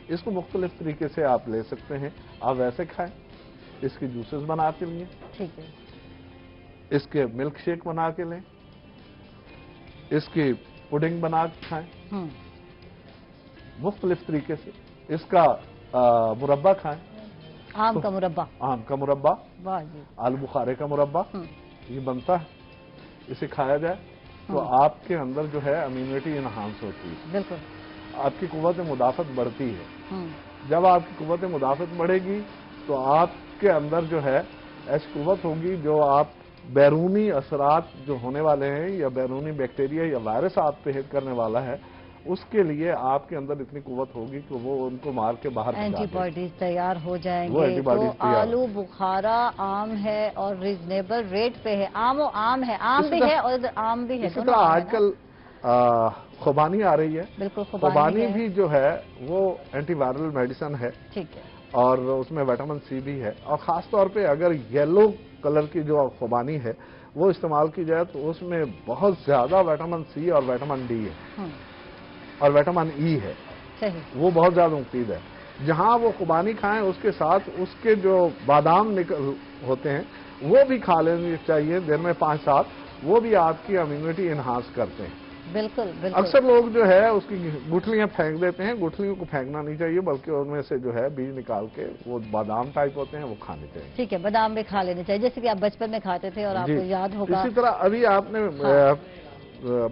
[SPEAKER 4] اس کو مختلف طریقے سے آپ لے سکتے ہیں. آپ ویسے کھائیں, اس کی جوسز بنا کے لیں,
[SPEAKER 1] ٹھیک ہے,
[SPEAKER 4] اس کے ملک شیک بنا کے لیں, اس کی پڈنگ بنا کے کھائیں, مختلف طریقے سے اس کا مربع کھائیں.
[SPEAKER 1] آم کا مربع,
[SPEAKER 4] آم کا مربع, آلو بخارے کا مربع یہ بنتا ہے, اسے کھایا جائے تو آپ کے اندر جو ہے امیونٹی انہانس ہوتی ہے.
[SPEAKER 1] بالکل.
[SPEAKER 4] آپ کی قوت مدافعت بڑھتی ہے. جب آپ کی قوت مدافعت بڑھے گی تو آپ کے اندر جو ہے ایسی قوت ہوگی جو آپ بیرونی اثرات جو ہونے والے ہیں یا بیرونی بیکٹیریا یا وائرس آپ پہ ہٹ کرنے والا ہے اس کے لیے آپ کے اندر اتنی قوت ہوگی کہ وہ ان کو مار کے باہر
[SPEAKER 1] اینٹی باڈیز تیار ہو جائیں گے. تو آلو بخارا عام ہے اور ریزنیبل ریٹ پہ ہے. عام ہے, عام بھی ہے اور عام بھی ہے.
[SPEAKER 4] اسی طرح آج کل خوبانی آ رہی ہے.
[SPEAKER 1] بالکل,
[SPEAKER 4] خوبانی بھی جو ہے وہ اینٹی وائرل میڈیسن ہے.
[SPEAKER 1] ٹھیک ہے.
[SPEAKER 4] اور اس میں وٹامن سی بھی ہے, اور خاص طور پہ اگر یلو کلر کی جو خوبانی ہے وہ استعمال کی جائے تو اس میں بہت زیادہ وٹامن سی اور وٹامن ڈی ہے اور وٹامن ای ہے. وہ بہت زیادہ مفید ہے. جہاں وہ خوبانی کھائیں اس کے ساتھ اس کے جو بادام ہوتے ہیں وہ بھی کھا لینی چاہیے دن میں 5-7، وہ بھی آپ کی امیونٹی انہانس کرتے ہیں۔
[SPEAKER 1] بالکل بالکل۔
[SPEAKER 4] اکثر لوگ جو ہے اس کی گٹھلیاں پھینک دیتے ہیں، گٹھلیوں کو پھینکنا نہیں چاہیے، بلکہ ان میں سے جو ہے بیج نکال کے وہ بادام ٹائپ ہوتے ہیں وہ کھانے چاہیے۔
[SPEAKER 1] ٹھیک ہے، بادام بھی کھا لینے چاہیے جیسے کہ آپ بچپن میں کھاتے تھے اور آپ کو یاد ہوگا۔
[SPEAKER 4] اسی طرح ابھی آپ نے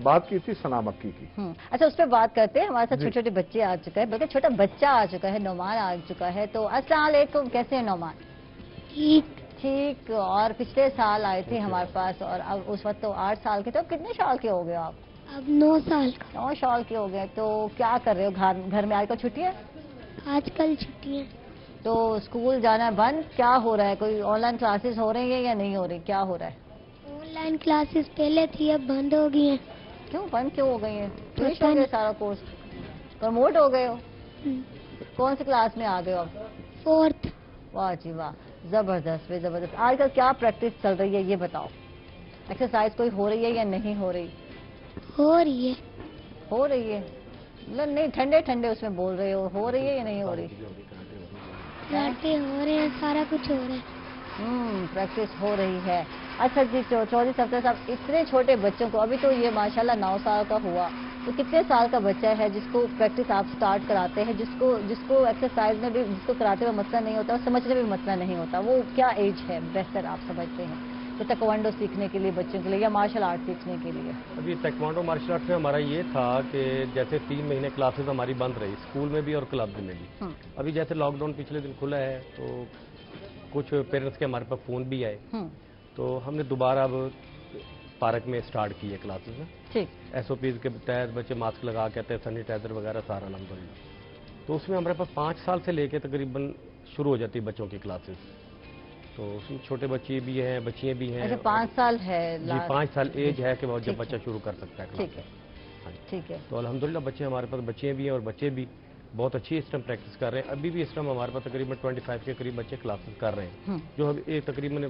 [SPEAKER 4] بات کی تھی سنا مکی کی۔
[SPEAKER 1] اچھا، اس پہ بات کرتے ہیں، ہمارے ساتھ چھوٹے چھوٹے بچے آ چکا ہے، بلکہ چھوٹا بچہ آ چکا ہے، نعمان آ چکا ہے۔ تو السلام علیکم، کیسے ہیں نعمان؟ ٹھیک۔ اور پچھلے سال آئے تھے ہمارے پاس، اور اب اس وقت تو 8 سال کے تھے، اب کتنے سال کے ہو گئے آپ؟
[SPEAKER 2] اب 9 سال کا۔
[SPEAKER 1] 9 سال کے ہو گئے۔ تو کیا کر رہے ہو گھر میں؟ آج کل چھٹی ہے؟
[SPEAKER 2] آج کل چھٹی ہے۔
[SPEAKER 1] تو اسکول جانا بند؟ کیا ہو رہا ہے؟ کوئی آن لائن کلاسز ہو رہی ہیں یا نہیں ہو رہی؟ کیا ہو رہا ہے؟
[SPEAKER 2] آن لائن کلاسز پہلے تھی، اب بند ہو گئی ہیں۔
[SPEAKER 1] کیوں بند کیوں ہو گئی ہیں؟ فنش ہو گیا سارا کورس؟ پروموٹ ہو گئے ہو؟ کون سی کلاس میں آ گئے ہو اب؟
[SPEAKER 2] 4th۔
[SPEAKER 1] واہ جی واہ، زبردست زبردست۔ آج کل کیا پریکٹس چل رہی ہے یہ بتاؤ؟ ایکسرسائز کوئی ہو رہی ہے یا نہیں ہو رہی؟
[SPEAKER 2] ہو رہی ہے۔
[SPEAKER 1] ہو رہی ہے؟ نہیں، ٹھنڈے ٹھنڈے اس میں بول رہے ہو رہی ہے یا نہیں ہو رہی؟
[SPEAKER 2] کراٹے ہو رہے ہیں، سارا کچھ ہو رہا ہے۔
[SPEAKER 1] پریکٹس ہو رہی ہے۔ اچھا جی، چودھری صفدر صاحب، اتنے چھوٹے بچوں کو، ابھی تو یہ ماشاءاللہ 9 سال کا ہوا، تو کتنے سال کا بچہ ہے جس کو پریکٹس آپ سٹارٹ کراتے ہیں، جس کو ایکسرسائز میں بھی جس کو کراتے ہوئے مسئلہ نہیں ہوتا اور سمجھنے میں بھی مسئلہ نہیں ہوتا، وہ کیا ایج ہے بہتر آپ سمجھتے ہیں؟ تو تیکوانڈو سیکھنے کے لیے بچوں کے لیے یا مارشل آرٹ سیکھنے کے لیے؟
[SPEAKER 3] ابھی تیکوانڈو مارشل آرٹ میں ہمارا یہ تھا کہ جیسے 3 مہینے کلاسز ہماری بند رہی، اسکول میں بھی اور کلب میں بھی۔ ابھی جیسے لاک ڈاؤن پچھلے دن کھلا ہے تو کچھ پیرنٹس کے ہمارے پاس فون بھی آئے، تو ہم نے دوبارہ اب پارک میں اسٹارٹ کی ہے کلاسز میں۔ ٹھیک، SOPs کے تحت بچے ماسک لگا کے آتے ہیں، سینیٹائزر وغیرہ سارا الحمدللہ۔ تو اس میں ہمارے پاس 5 سال سے لے کے تقریباً شروع ہو جاتی ہے بچوں کی کلاسز، تو اس میں چھوٹے بچے بھی ہیں، بچیاں بھی ہیں۔
[SPEAKER 1] اچھا، 5 سال ہے؟
[SPEAKER 3] جی 5 سال ایج ہے کہ جب بچہ شروع کر سکتا ہے۔
[SPEAKER 1] ٹھیک ہے ٹھیک ہے۔
[SPEAKER 3] تو الحمدللہ بچے ہمارے پاس بچے بھی ہیں اور بچے بھی بہت اچھی اس ٹائم پریکٹس کر رہے ہیں۔ ابھی بھی اس ٹائم ہمارے پاس تقریباً 25 کے قریب بچے کلاسز کر رہے ہیں، جو ابھی تقریباً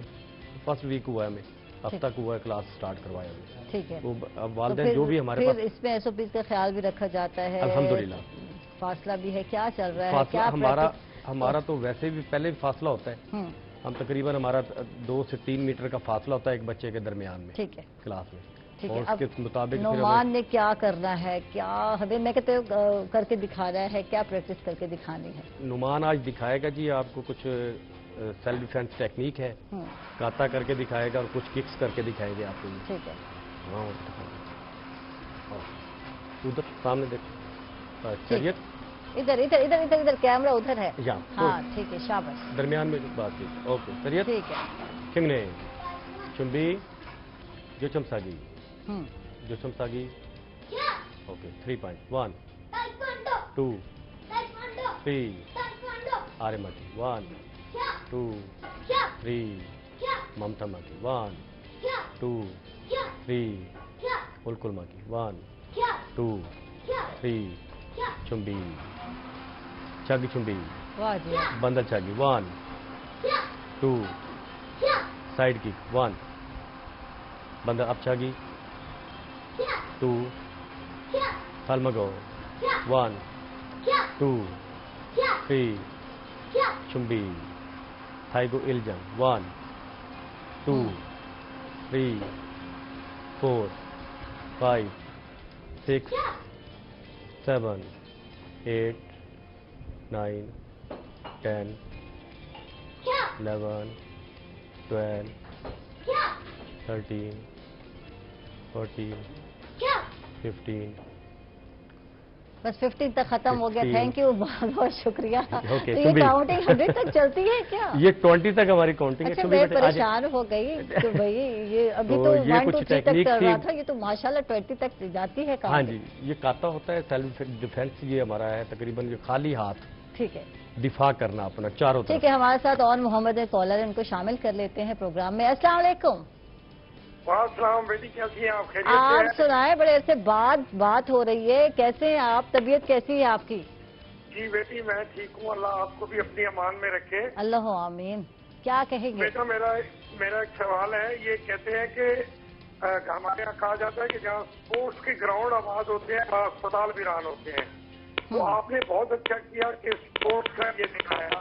[SPEAKER 3] فرسٹ ویک ہوا ہے، ہمیں ہفتہ کو ہوا ہے کلاس سٹارٹ کروایا ہمیں۔
[SPEAKER 1] ٹھیک ہے۔
[SPEAKER 3] تو والدین جو بھی ہمارے پاس،
[SPEAKER 1] اس میں SOPs کا خیال بھی رکھا جاتا ہے؟
[SPEAKER 3] الحمدللہ
[SPEAKER 1] فاصلہ بھی ہے، کیا چل رہا ہے؟
[SPEAKER 3] فاصلہ ہمارا تو ویسے بھی پہلے بھی فاصلہ ہوتا ہے، ہم تقریباً ہمارا 2 سے 3 میٹر کا فاصلہ ہوتا ہے ایک بچے کے درمیان میں۔ ٹھیک ہے، کلاس میں۔ اور اس کے مطابق
[SPEAKER 1] نعمان نے کیا کرنا ہے؟ کیا ہمیں میں کہتے کر کے دکھانا ہے؟ کیا پریکٹس کر کے دکھانی ہے؟
[SPEAKER 3] نعمان آج دکھائے گا جی آپ کو کچھ سیلف ڈیفینس ٹیکنیک ہے، کاتا کر کے دکھائے گا اور کچھ ککس کر کے دکھائیں گے آپ کو۔
[SPEAKER 1] ٹھیک ہے،
[SPEAKER 3] ادھر سامنے دیکھ، چلیے
[SPEAKER 1] ادھر ادھر ادھر ادھر ادھر کیمرہ ادھر ہے۔
[SPEAKER 3] ہاں
[SPEAKER 1] ٹھیک ہے، شاباش،
[SPEAKER 3] درمیان میں بات کی۔ اوکے چلیے،
[SPEAKER 1] ٹھیک ہے۔
[SPEAKER 3] کنگنے چمبی جو چمساگی جو چمساگی۔ اوکے 3 پوائنٹ 1 2 3 آرے ماکی 1 2 3 ممتا ماکی 1 2 3 بالکل ماکی 1 2 3 چمبی چاگی چمبی بندر چاگی 1 2 سائڈ کک 1 بندر اب چاگی 2 سالمگو 1 2 3 چمبی تھائیگو الجن 1 2 3 4 5 6 7 8 9 10 11 12 13 14 15
[SPEAKER 1] بس 15 تک ختم ہو گیا۔ تھینک یو، بہت بہت شکریہ۔ یہ کاؤنٹنگ 100 تک چلتی ہے کیا؟
[SPEAKER 3] یہ 20 تک ہماری کاؤنٹنگ ہے۔
[SPEAKER 1] اچھا، میں پریشان ہو گئی کہ بھائی یہ ابھی تو 1 2 3 تک چل رہا تھا، یہ تو ماشاءاللہ 20 تک جاتی ہے۔
[SPEAKER 3] ہاں جی، یہ کاتا ہوتا ہے سیلف ڈیفینس، یہ ہمارا ہے تقریباً یہ خالی ہاتھ
[SPEAKER 1] ٹھیک ہے
[SPEAKER 3] دفاع کرنا اپنا چاروں طرف۔
[SPEAKER 1] ٹھیک ہے، ہمارے ساتھ اور محمد کالر ان کو شامل کر لیتے ہیں پروگرام میں۔ السلام علیکم۔
[SPEAKER 6] السلام بیٹی، کیسی ہیں آپ؟ خیریت سے
[SPEAKER 1] آپ
[SPEAKER 6] ہیں؟
[SPEAKER 1] سنائیں، بڑے عرصے بعد بات ہو رہی ہے، کیسے ہیں آپ؟ طبیعت کیسی ہے آپ کی؟
[SPEAKER 6] جی بیٹی میں ٹھیک ہوں، اللہ آپ کو بھی اپنی امان میں رکھے۔
[SPEAKER 1] اللہ آمین۔ کیا کہیں گے
[SPEAKER 6] بیٹا میرا ایک سوال ہے، یہ کہتے ہیں کہ ہمارے یہاں کہا جاتا ہے کہ جہاں اسپورٹس کے گراؤنڈ آباد ہوتے ہیں وہاں اسپتال ویران ہوتے ہیں، تو آپ نے بہت اچھا کیا کہ اسپورٹس کا یہ دکھایا،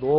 [SPEAKER 4] 2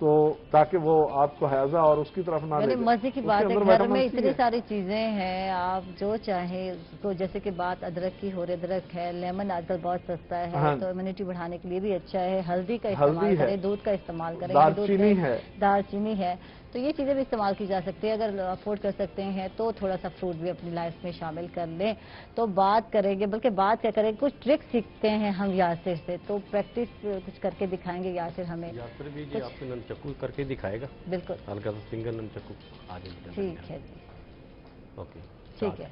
[SPEAKER 4] تو تاکہ وہ آپ کو ہیضہ اور اس کی طرف نہ لے جائے۔
[SPEAKER 1] مزے کی بات ہے، گھر میں اتنی ساری چیزیں ہیں، آپ جو چاہیں اس کو، جیسے کہ بات ادرک کی ہو رہی، ادرک ہے، لیمن آج کل بہت سستا ہے تو امیونٹی بڑھانے کے لیے بھی اچھا ہے، ہلدی کا استعمال کریں، دودھ کا استعمال کریں، دال چینی ہے، تو یہ چیزیں بھی استعمال کی جا سکتی ہے۔ اگر افورڈ کر سکتے ہیں تو تھوڑا سا فروٹ بھی اپنی لائف میں شامل کر لیں۔ تو بات کریں گے، بلکہ بات کیا کریں گے، کچھ ٹرک سیکھتے ہیں ہم یاسر سے، تو پریکٹس کچھ کر کے دکھائیں گے یاسر ہمیں۔
[SPEAKER 3] یاسر بھی جی آپ سے ننچکو کر کے دکھائے گا،
[SPEAKER 1] بالکل
[SPEAKER 3] ہلکا سا سنگل ننچکو آگے۔
[SPEAKER 1] ٹھیک ہے جی،
[SPEAKER 3] اوکے
[SPEAKER 1] ٹھیک ہے،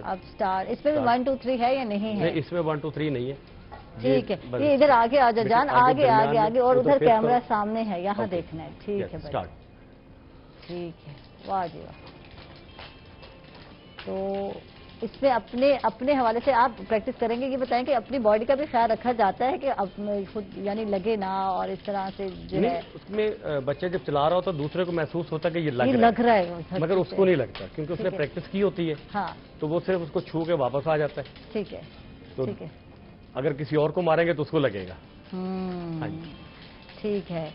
[SPEAKER 1] اب سٹارٹ۔ اس میں بھی 1 2 3 ہے یا نہیں ہے؟
[SPEAKER 3] اس میں 1 2 3 نہیں ہے۔
[SPEAKER 1] ٹھیک ہے، یہ ادھر آگے آ جاؤ جان، آگے آگے آگے، اور ادھر کیمرہ سامنے ہے، یہاں دیکھنا ہے۔ ٹھیک ہے بھائی، ٹھیک ہے، واہ جی واہ۔ تو اس میں اپنے حوالے سے آپ پریکٹس کریں گے، یہ بتائیں کہ اپنی باڈی کا بھی خیال رکھا جاتا ہے کہ خود یعنی لگے نہ، اور اس طرح سے جو ہے
[SPEAKER 3] اس میں بچہ جب چلا رہا ہوتا ہے دوسرے کو محسوس ہوتا ہے کہ یہ
[SPEAKER 1] لگ رہا ہے،
[SPEAKER 3] مگر اس کو نہیں لگتا کیونکہ اس نے پریکٹس کی ہوتی ہے،
[SPEAKER 1] ہاں،
[SPEAKER 3] تو وہ صرف اس کو چھو کے واپس آ جاتا ہے۔
[SPEAKER 1] ٹھیک ہے، ٹھیک ہے،
[SPEAKER 3] اگر کسی اور کو ماریں گے تو اس کو لگے گا۔
[SPEAKER 1] ٹھیک ہے،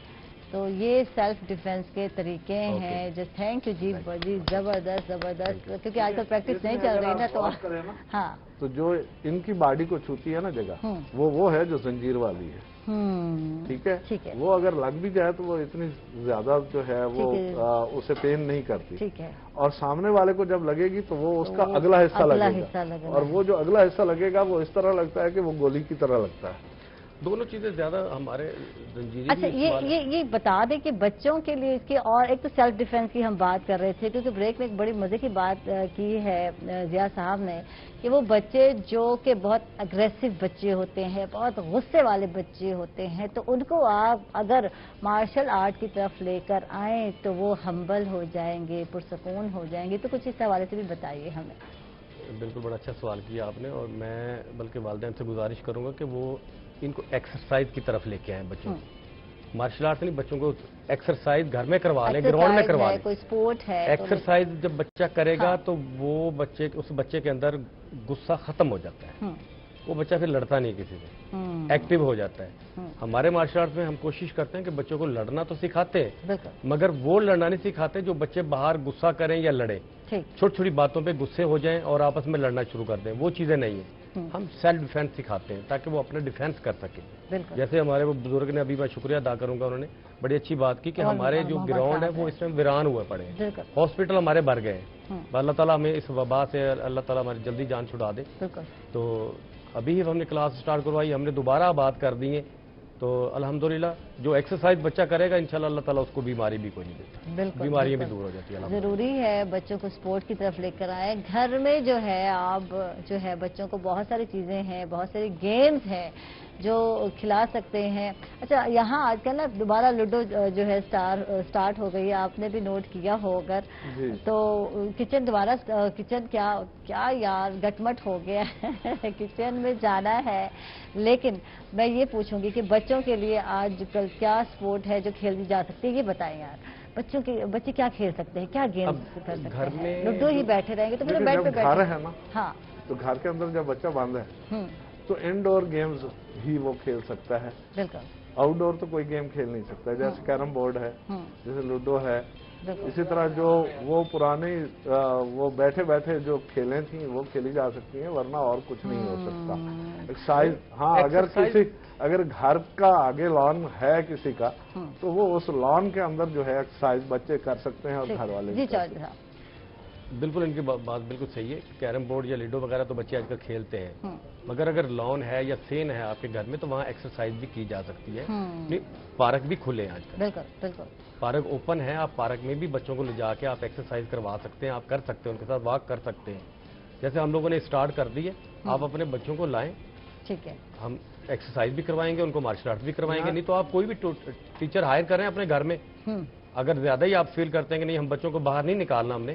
[SPEAKER 1] تو یہ سیلف ڈیفینس کے طریقے ہیں۔ جو تھینک یو جی، جی زبردست زبردست، کیونکہ آج کل پریکٹس نہیں چل رہی نا، تو ہاں،
[SPEAKER 4] تو جو ان کی باڈی کو چھوتی ہے نا جگہ، وہ ہے جو زنجیر والی ہے، ٹھیک ہے، وہ اگر لگ بھی جائے تو وہ اتنی زیادہ جو ہے وہ اسے پین نہیں کرتی،
[SPEAKER 1] ٹھیک ہے،
[SPEAKER 4] اور سامنے والے کو جب لگے گی تو وہ اس کا اگلا حصہ لگے گا، اور وہ جو اگلا حصہ لگے گا وہ اس طرح لگتا ہے کہ وہ گولی کی طرح لگتا ہے۔
[SPEAKER 3] دونوں چیزیں زیادہ ہمارے زنجیری۔
[SPEAKER 1] اچھا، یہ بتا دیں کہ بچوں کے لیے اس کی، اور ایک تو سیلف ڈیفینس کی ہم بات کر رہے تھے، کیونکہ بریک میں ایک بڑی مزے کی بات کی ہے ضیاء صاحب نے، کہ وہ بچے جو کہ بہت اگریسو بچے ہوتے ہیں، بہت غصے والے بچے ہوتے ہیں، تو ان کو آپ اگر مارشل آرٹ کی طرف لے کر آئیں تو وہ ہمبل ہو جائیں گے، پرسکون ہو جائیں گے، تو کچھ اس حوالے سے بھی بتائیے ہمیں۔
[SPEAKER 3] بالکل، بڑا اچھا سوال کیا آپ نے، اور میں بلکہ والدین سے گزارش کروں گا کہ وہ ان کو ایکسرسائز کی طرف لے کے آئیں بچوں کو۔ مارشل آرٹ نہیں، بچوں کو ایکسرسائز گھر میں کروا لیں، گراؤنڈ میں کروا لیں،
[SPEAKER 1] کوئی سپورٹ ہے۔
[SPEAKER 3] ایکسرسائز جب بچہ کرے گا تو وہ اس بچے کے اندر غصہ ختم ہو جاتا ہے، وہ بچہ پھر لڑتا نہیں کسی سے، ایکٹیو ہو جاتا ہے۔ ہمارے مارشل آرٹ میں ہم کوشش کرتے ہیں کہ بچوں کو لڑنا تو سکھاتے ہیں، مگر وہ لڑنا نہیں سکھاتے جو بچے باہر غصہ کریں یا لڑیں، چھوٹی چھوٹی باتوں پہ غصے ہو جائیں اور آپس میں لڑنا شروع کر دیں، وہ چیزیں نہیں ہیں۔ ہم سیلف ڈیفینس سکھاتے ہیں تاکہ وہ اپنا ڈیفینس کر سکیں۔ جیسے ہمارے وہ بزرگ نے، ابھی میں شکریہ ادا کروں گا، انہوں نے بڑی اچھی بات کی کہ ہمارے جو گراؤنڈ ہے وہ اس میں ویران ہوئے پڑے ہیں، ہاسپٹل ہمارے بھر گئے ہیں، اللہ تعالیٰ ہمیں اس وبا سے اللہ تعالیٰ ہماری جلدی جان چھڑا دے۔ تو ابھی ہی ہم نے کلاس سٹارٹ کروائی، ہم نے دوبارہ آباد کر دی ہیں، تو الحمدللہ جو ایکسرسائز بچہ کرے گا انشاءاللہ اللہ تعالیٰ اس کو بیماری بھی کوئی نہیں دیتا،
[SPEAKER 1] بالکل
[SPEAKER 3] بیماریاں بھی دور ہو جاتی ہیں۔
[SPEAKER 1] ضروری ہے بچوں کو سپورٹ کی طرف لے کر آئے۔ گھر میں جو ہے آپ جو ہے بچوں کو بہت ساری چیزیں ہیں، بہت ساری گیمز ہیں جو کھلا سکتے ہیں۔ اچھا، یہاں آج کل نا دوبارہ لوڈو جو ہے سٹارٹ ہو گئی ہے، آپ نے بھی نوٹ کیا ہوگا، تو کچن دوبارہ کچن کیا یار گٹمٹ ہو گیا ہے، کچن میں جانا ہے، لیکن میں یہ پوچھوں گی کہ بچوں کے لیے آج کل کیا سپورٹ ہے جو کھیلی جا سکتی ہے، یہ بتائیں یار، بچے کیا کھیل سکتے ہیں، کیا گیمز کر سکتے ہیں؟ لوڈو ہی بیٹھے رہیں گے تو پھر بیڈ پہ بیٹھے
[SPEAKER 4] ہے نا،
[SPEAKER 1] ہاں،
[SPEAKER 4] تو گھر کے اندر جب بچہ بند ہے تو انڈور گیمز ہی وہ کھیل سکتا ہے،
[SPEAKER 1] بالکل،
[SPEAKER 4] آؤٹ ڈور تو کوئی گیم کھیل نہیں سکتا، جیسے کیرم بورڈ ہے، جیسے لوڈو ہے، اسی طرح جو وہ پرانی وہ بیٹھے بیٹھے جو کھیلیں تھیں وہ کھیلی جا سکتی ہیں، ورنہ اور کچھ نہیں ہو سکتا۔ ایکسرسائز، ہاں، اگر گھر کا آگے لان ہے کسی کا تو وہ اس لان کے اندر جو ہے ایکسرسائز بچے کر سکتے ہیں اور گھر والے بھی کر سکتے ہیں۔
[SPEAKER 3] بالکل، ان کی بات بالکل صحیح ہے، کیرم بورڈ یا لیڈو وغیرہ تو بچے آج کل کھیلتے ہیں، مگر اگر لان ہے یا سین ہے آپ کے گھر میں تو وہاں ایکسرسائز بھی کی جا سکتی ہے۔ پارک بھی کھلے ہیں آج کل،
[SPEAKER 1] بالکل بالکل،
[SPEAKER 3] پارک اوپن ہے، آپ پارک میں بھی بچوں کو لے جا کے آپ ایکسرسائز کروا سکتے ہیں، آپ کر سکتے ہیں، ان کے ساتھ واک کر سکتے ہیں، جیسے ہم لوگوں نے اسٹارٹ کر دی ہے، آپ اپنے بچوں کو لائیں،
[SPEAKER 1] ٹھیک ہے،
[SPEAKER 3] ہم ایکسرسائز بھی کروائیں گے، ان کو مارشل آرٹس بھی کروائیں گے، نہیں تو آپ کوئی بھی ٹیچر ہائر کریں اپنے گھر میں، اگر زیادہ ہی آپ فیل کرتے ہیں کہ نہیں ہم بچوں کو باہر نہیں نکالنا ہم نے،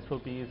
[SPEAKER 7] SOPs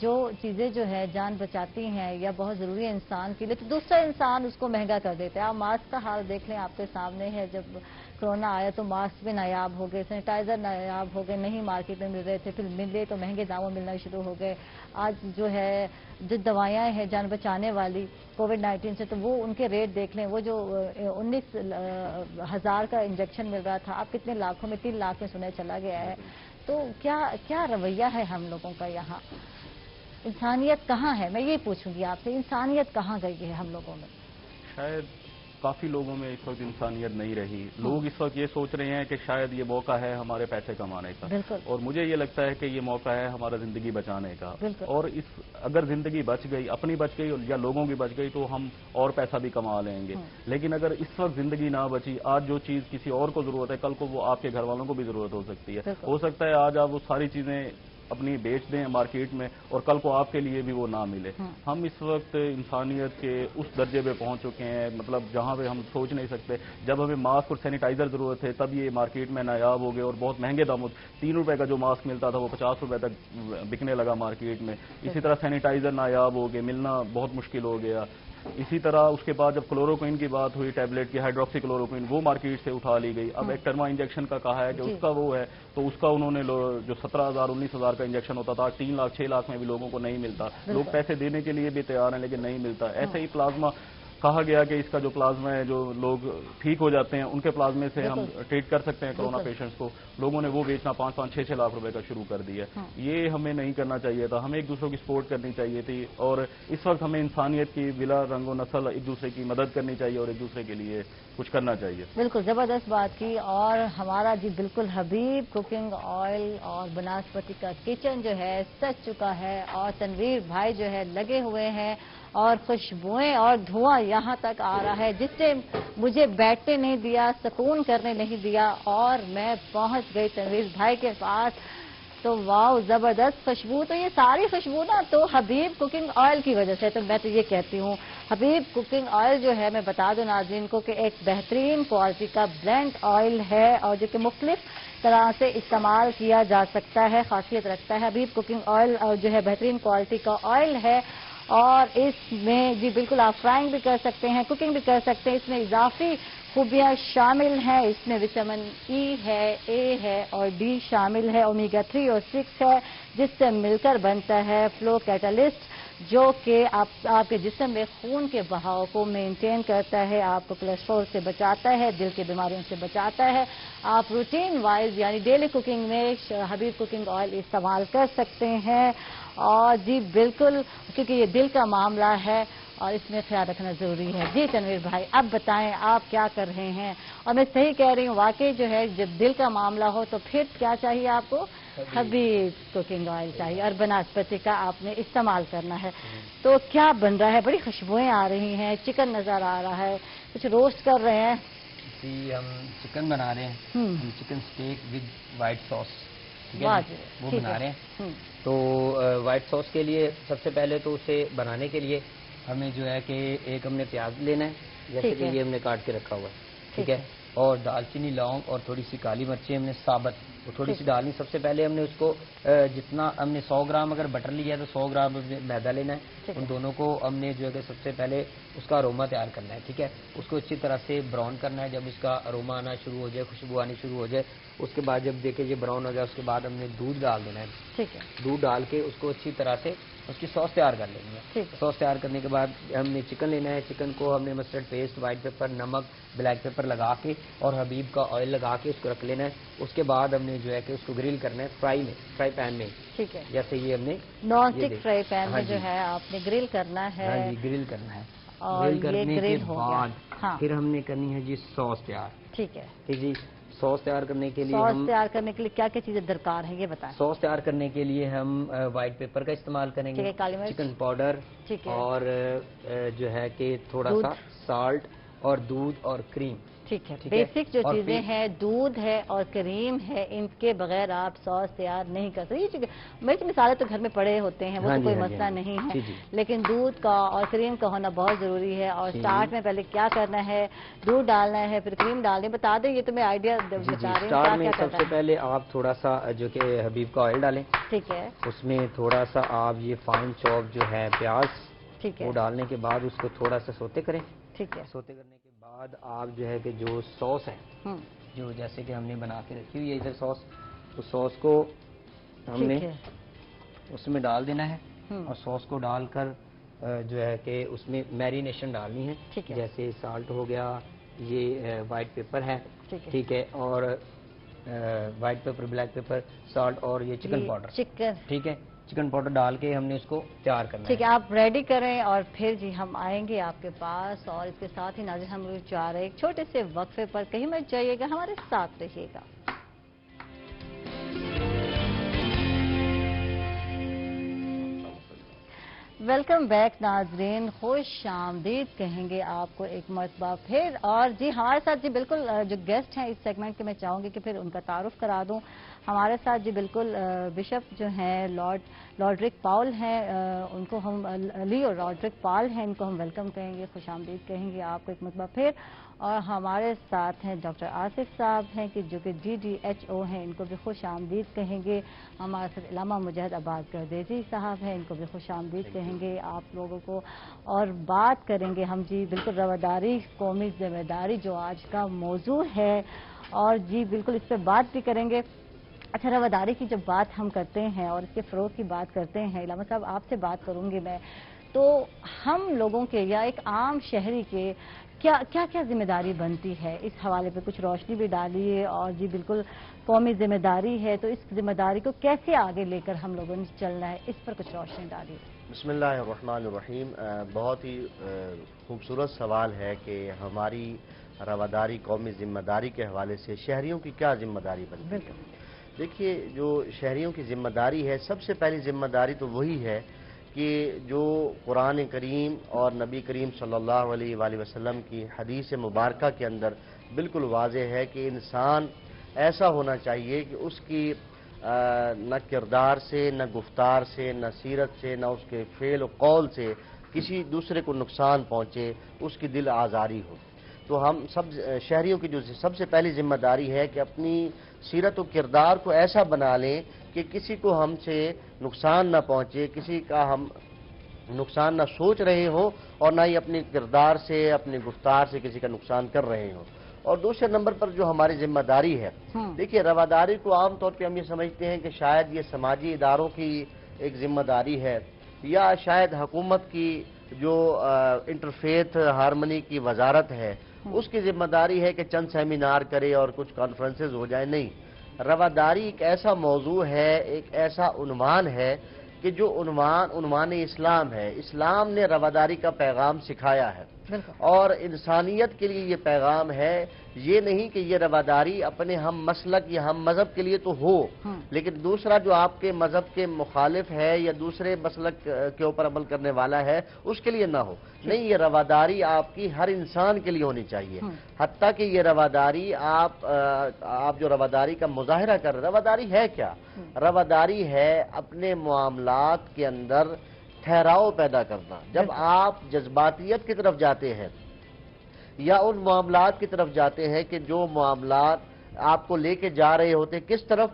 [SPEAKER 1] جو چیزیں جو ہے جان بچاتی ہیں یا بہت ضروری ہے انسان کے لیے، تو دوسرا انسان اس کو مہنگا کر دیتا ہے. آپ ماسک کا حال دیکھ لیں، آپ کے سامنے ہے. جب کرونا آیا تو ماسک بھی نایاب ہو گئے، سینیٹائزر نایاب ہو گئے، نہیں مارکیٹ میں مل رہے تھے، پھر ملے تو مہنگے داموں ملنا شروع ہو گئے. آج جو ہے جو دوائیاں ہیں جان بچانے والی کووڈ-19 سے، تو وہ ان کے ریٹ دیکھ لیں. وہ جو 19,000 کا انجیکشن مل رہا تھا، اب کتنے لاکھوں میں، 3 لاکھ میں سنا چلا گیا ہے. تو کیا رویہ ہے ہم لوگوں کا یہاں؟ انسانیت کہاں ہے؟ میں یہ پوچھوں گی آپ سے، انسانیت کہاں گئی ہے ہم لوگوں میں؟
[SPEAKER 7] شاید کافی لوگوں میں اس وقت انسانیت نہیں رہی. لوگ اس وقت یہ سوچ رہے ہیں کہ شاید یہ موقع ہے ہمارے پیسے کمانے کا، اور مجھے یہ لگتا ہے کہ یہ موقع ہے ہمارا زندگی بچانے کا. اور اگر زندگی بچ گئی، اپنی بچ گئی یا لوگوں کی بچ گئی، تو ہم اور پیسہ بھی کما لیں گے. لیکن اگر اس وقت زندگی نہ بچی، آج جو چیز کسی اور کو ضرورت ہے، کل کو وہ آپ کے گھر والوں کو بھی ضرورت ہو سکتی ہے. ہو سکتا ہے آج آپ وہ ساری چیزیں اپنی بیچ دیں مارکیٹ میں اور کل کو آپ کے لیے بھی وہ نہ ملے. ہم اس وقت انسانیت کے اس درجے پہ پہنچ چکے ہیں، مطلب جہاں پہ ہم سوچ نہیں سکتے. جب ہمیں ماسک اور سینیٹائزر ضرورت ہے تب یہ مارکیٹ میں نایاب ہو گئے اور بہت مہنگے داموں. 3 روپے کا جو ماسک ملتا تھا وہ 50 روپے تک بکنے لگا مارکیٹ میں. اسی طرح سینیٹائزر نایاب ہو گئے، ملنا بہت مشکل ہو گیا. اسی طرح اس کے بعد جب کلوروکوئن کی بات ہوئی، ٹیبلٹ کی ہائیڈروکسی کلوروکوئن، وہ مارکیٹ سے اٹھا لی گئی. اب ایک ٹرما انجیکشن کا کہا ہے کہ اس کا وہ ہے، تو اس کا انہوں نے جو 17,000 19,000 کا انجیکشن ہوتا تھا، 3 لاکھ 6 لاکھ میں بھی لوگوں کو نہیں ملتا. لوگ پیسے دینے کے لیے بھی تیار ہیں لیکن نہیں ملتا. ایسے ہی پلازما کہا گیا کہ اس کا جو پلازما ہے، جو لوگ ٹھیک ہو جاتے ہیں ان کے پلازمے سے ہم ٹریٹ کر سکتے ہیں کرونا پیشنٹس کو. لوگوں نے وہ بیچنا 5-5 6-6 لاکھ روپے کا شروع کر دیا. یہ ہمیں نہیں کرنا چاہیے تھا. ہمیں ایک دوسرے کی سپورٹ کرنی چاہیے تھی، اور اس وقت ہمیں انسانیت کی بلا رنگ و نسل ایک دوسرے کی مدد کرنی چاہیے اور ایک دوسرے کے لیے کچھ کرنا چاہیے.
[SPEAKER 1] بالکل زبردست بات کی. اور ہمارا جی بالکل حبیب کوکنگ آئل اور بناسپتی کا کچن جو ہے سج چکا ہے، اور تنویر بھائی جو ہے لگے ہوئے ہیں، اور خوشبوئیں اور دھواں یہاں تک آ رہا ہے جس نے مجھے بیٹھنے نہیں دیا، سکون کرنے نہیں دیا، اور میں پہنچ گئی تنویر بھائی کے پاس. تو واو زبردست خوشبو. تو یہ ساری خوشبو نا تو حبیب کوکنگ آئل کی وجہ سے. تو میں تو یہ کہتی ہوں حبیب کوکنگ آئل جو ہے، میں بتا دوں ناظرین کو کہ ایک بہترین کوالٹی کا بلینڈ آئل ہے، اور جو کہ مختلف طرح سے استعمال کیا جا سکتا ہے، خاصیت رکھتا ہے. حبیب کوکنگ آئل جو ہے بہترین کوالٹی کا آئل ہے، اور اس میں جی بالکل آپ فرائنگ بھی کر سکتے ہیں، کوکنگ بھی کر سکتے ہیں. اس میں اضافی خوبیاں شامل ہیں. اس میں وٹامن ای ہے، اے ہے اور ڈی شامل ہے، اومیگا 3 اور 6 ہے، جس سے مل کر بنتا ہے فلو کیٹالسٹ، جو کہ آپ کے جسم میں خون کے بہاؤ کو مینٹین کرتا ہے، آپ کو کولیسٹرول سے بچاتا ہے، دل کی بیماریوں سے بچاتا ہے. آپ روٹین وائز یعنی ڈیلی کوکنگ میں حبیب کوکنگ آئل استعمال کر سکتے ہیں. اور جی بالکل، کیونکہ یہ دل کا معاملہ ہے اور اس میں خیال رکھنا ضروری ہے. جی تنویر بھائی اب بتائیں آپ کیا کر رہے ہیں؟ اور میں صحیح کہہ رہی ہوں، واقعی جو ہے جب دل کا معاملہ ہو تو پھر کیا چاہیے آپ کو؟ حبیب کوکنگ آئل چاہیے، اور بناسپتی کا آپ نے استعمال کرنا ہے. تو کیا بن رہا ہے؟ بڑی خوشبوئیں آ رہی ہیں، چکن نظر آ رہا ہے، کچھ روسٹ کر رہے ہیں.
[SPEAKER 5] جی ہم چکن بنا رہے ہیں، ہم chicken stack with white sauce وہ بنا رہے ہیں. تو وائٹ ساس کے لیے سب سے پہلے تو اسے بنانے کے لیے ہمیں جو ہے کہ ایک ہم نے پیاز لینا ہے، جیسے کہ یہ ہم نے کاٹ کے رکھا ہوا ہے، ٹھیک ہے. اور دال چینی، لونگ اور تھوڑی سی کالی مرچیں ہم نے ثابت وہ تھوڑی سی ڈالنی. سب سے پہلے ہم نے اس کو جتنا ہم نے 100 گرام اگر بٹر لیا ہے تو 100 گرام میدا لینا ہے. ان دونوں کو ہم نے جو ہے کہ سب سے پہلے اس کا اروما تیار کرنا ہے، ٹھیک ہے. اس کو اچھی طرح سے براؤن کرنا ہے. جب اس کا اروما آنا شروع ہو جائے، خوشبو آنی شروع ہو جائے، اس کے بعد جب دیکھیں یہ براؤن ہو جائے، اس کے بعد ہم نے دودھ ڈال دینا ہے، ٹھیک ہے. دودھ ڈال کے اس کو اچھی طرح سے اس کی سوس تیار کر لیں گے. سوس تیار کرنے کے بعد ہم نے چکن لینا ہے. چکن کو ہم نے مسٹرڈ پیسٹ، وائٹ پیپر، نمک، بلیک پیپر لگا کے اور حبیب کا آئل لگا کے اس کو رکھ لینا ہے. اس کے بعد ہم نے جو ہے کہ اس کو گرل کرنا ہے فرائی پین میں، ٹھیک ہے. جیسے یہ ہم نے
[SPEAKER 1] نان اسٹک فرائی پین میں جو ہے آپ نے گرل کرنا ہے.
[SPEAKER 5] ہاں جی گرل کرنا ہے.
[SPEAKER 1] اور
[SPEAKER 5] گرل کرنے کے بعد
[SPEAKER 1] پھر
[SPEAKER 5] ہم نے کرنی ہے جی سوس تیار،
[SPEAKER 1] ٹھیک ہے.
[SPEAKER 5] ٹھیک جی. سوس تیار کرنے کے لیے
[SPEAKER 1] سوس تیار کرنے کے لیے کیا کیا چیزیں درکار ہیں یہ بتائیں.
[SPEAKER 5] سوس تیار کرنے کے لیے ہم وائٹ پیپر کا استعمال کریں گے، چکن پاؤڈر، اور جو ہے کہ تھوڑا سا سالٹ اور دودھ اور کریم.
[SPEAKER 1] ٹھیک ہے, بیسک جو چیزیں ہیں دودھ ہے اور کریم ہے, ان کے بغیر آپ سوس تیار نہیں کر سکتے. مرچ مسالے تو گھر میں پڑے ہوتے ہیں, وہ تو کوئی مسئلہ نہیں ہے, لیکن دودھ کا اور کریم کا ہونا بہت ضروری ہے. اور سٹارٹ میں پہلے کیا کرنا ہے, دودھ ڈالنا ہے, پھر کریم ڈالنا ہے, بتا دیں, یہ تو میں آئیڈیا بتا رہی ہوں.
[SPEAKER 5] سٹارٹ میں سب سے پہلے آپ تھوڑا سا جو کہ حبیب کا آئل ڈالیں.
[SPEAKER 1] ٹھیک ہے,
[SPEAKER 5] اس میں تھوڑا سا آپ یہ فائن چاپ جو ہے پیاز,
[SPEAKER 1] ٹھیک ہے,
[SPEAKER 5] وہ ڈالنے کے بعد اس کو تھوڑا سا سوتے کریں.
[SPEAKER 1] ٹھیک ہے,
[SPEAKER 5] سوتے کرنے کے بعد آپ جو ہے کہ جو سوس ہے, جو جیسے کہ ہم نے بنا کے رکھی ہوئی ہے ادھر سوس, اس سوس کو ہم نے اس میں ڈال دینا ہے. اور سوس کو ڈال کر جو ہے کہ اس میں میرینیشن ڈالنی ہے. جیسے سالٹ ہو گیا, یہ وائٹ پیپر ہے, ٹھیک ہے, اور white paper, black paper, salt اور یہ چکن پاؤڈر, ٹھیک ہے, چکن پاؤڈر ڈال کے ہم نے اس کو تیار کرنا ہے.
[SPEAKER 1] ٹھیک ہے, آپ ریڈی کریں اور پھر جی ہم آئیں گے آپ کے پاس. اور اس کے ساتھ ہی ناظرین ہم چاہ رہے ایک چھوٹے سے وقفے پر, کہیں مت جائیے گا, ہمارے ساتھ رہیے گا. ویلکم بیک ناظرین, خوش آمدید کہیں گے آپ کو ایک مرتبہ پھر. اور جی ہمارے ساتھ جی بالکل جو گیسٹ ہیں اس سیگمنٹ کے, میں چاہوں گی کہ پھر ان کا تعارف کرا دوں. ہمارے ساتھ جی بالکل بشپ جو ہیں لارڈرک پاول ہیں, ان کو ہم لیو لارڈرک پال ہیں, ان کو ہم ویلکم کہیں گے, خوش آمدید کہیں گے آپ کو ایک مرتبہ پھر. اور ہمارے ساتھ ہیں ڈاکٹر آصف صاحب ہیں کہ جو کہ DDHO ہیں, ان کو بھی خوش آمدید کہیں گے. ہمارے ساتھ علامہ مجاہد عباس گردیزی صاحب ہیں, ان کو بھی خوش آمدید کہیں گے آپ لوگوں کو. اور بات کریں گے ہم جی بالکل رواداری, قومی ذمہ داری جو آج کا موضوع ہے, اور جی بالکل اس پہ بات بھی کریں گے. اچھا, رواداری کی جب بات ہم کرتے ہیں اور اس کے فروغ کی بات کرتے ہیں, علامہ صاحب آپ سے بات کروں گی میں, تو ہم لوگوں کے یا ایک عام شہری کے کیا ذمہ داری بنتی ہے, اس حوالے پہ کچھ روشنی بھی ڈالیے. اور جی بالکل قومی ذمہ داری ہے, تو اس ذمہ داری کو کیسے آگے لے کر ہم لوگوں نے چلنا ہے, اس پر کچھ روشنی ڈالیے.
[SPEAKER 8] بسم اللہ الرحمن الرحیم. بہت ہی خوبصورت سوال ہے کہ ہماری رواداری قومی ذمہ داری کے حوالے سے شہریوں کی کیا ذمہ داری بنتی ہے. دیکھیے, جو شہریوں کی ذمہ داری ہے, سب سے پہلی ذمہ داری تو وہی ہے کہ جو قرآن کریم اور نبی کریم صلی اللہ علیہ وآلہ وسلم کی حدیث مبارکہ کے اندر بالکل واضح ہے کہ انسان ایسا ہونا چاہیے کہ اس کی نہ کردار سے, نہ گفتار سے, نہ سیرت سے, نہ اس کے فعل و قول سے کسی دوسرے کو نقصان پہنچے, اس کی دل آزاری ہو. تو ہم سب شہریوں کی جو سب سے پہلی ذمہ داری ہے کہ اپنی سیرت و کردار کو ایسا بنا لیں کہ کسی کو ہم سے نقصان نہ پہنچے, کسی کا ہم نقصان نہ سوچ رہے ہوں اور نہ ہی اپنے کردار سے, اپنے گفتار سے کسی کا نقصان کر رہے ہوں. اور دوسرے نمبر پر جو ہماری ذمہ داری ہے, دیکھیے رواداری کو عام طور پہ ہم یہ سمجھتے ہیں کہ شاید یہ سماجی اداروں کی ایک ذمہ داری ہے, یا شاید حکومت کی جو انٹرفیتھ ہارمنی کی وزارت ہے اس کی ذمہ داری ہے کہ چند سیمینار کرے اور کچھ کانفرنسز ہو جائیں. نہیں, رواداری ایک ایسا موضوع ہے, ایک ایسا عنوان ہے کہ جو عنوان اسلام ہے. اسلام نے رواداری کا پیغام سکھایا ہے, اور انسانیت کے لیے یہ پیغام ہے. یہ نہیں کہ یہ رواداری اپنے ہم مسلک یا ہم مذہب کے لیے تو ہو, لیکن دوسرا جو آپ کے مذہب کے مخالف ہے یا دوسرے مسلک کے اوپر عمل کرنے والا ہے اس کے لیے نہ ہو. نہیں, یہ رواداری آپ کی ہر انسان کے لیے ہونی چاہیے. حتیٰ کہ یہ رواداری آپ جو رواداری کا مظاہرہ کر رہے, رواداری ہے کیا؟ رواداری ہے اپنے معاملات کے اندر ٹھہراؤ پیدا کرنا. جب آپ جذباتیت کی طرف جاتے ہیں یا ان معاملات کی طرف جاتے ہیں کہ جو معاملات آپ کو لے کے جا رہے ہوتے, کس طرف,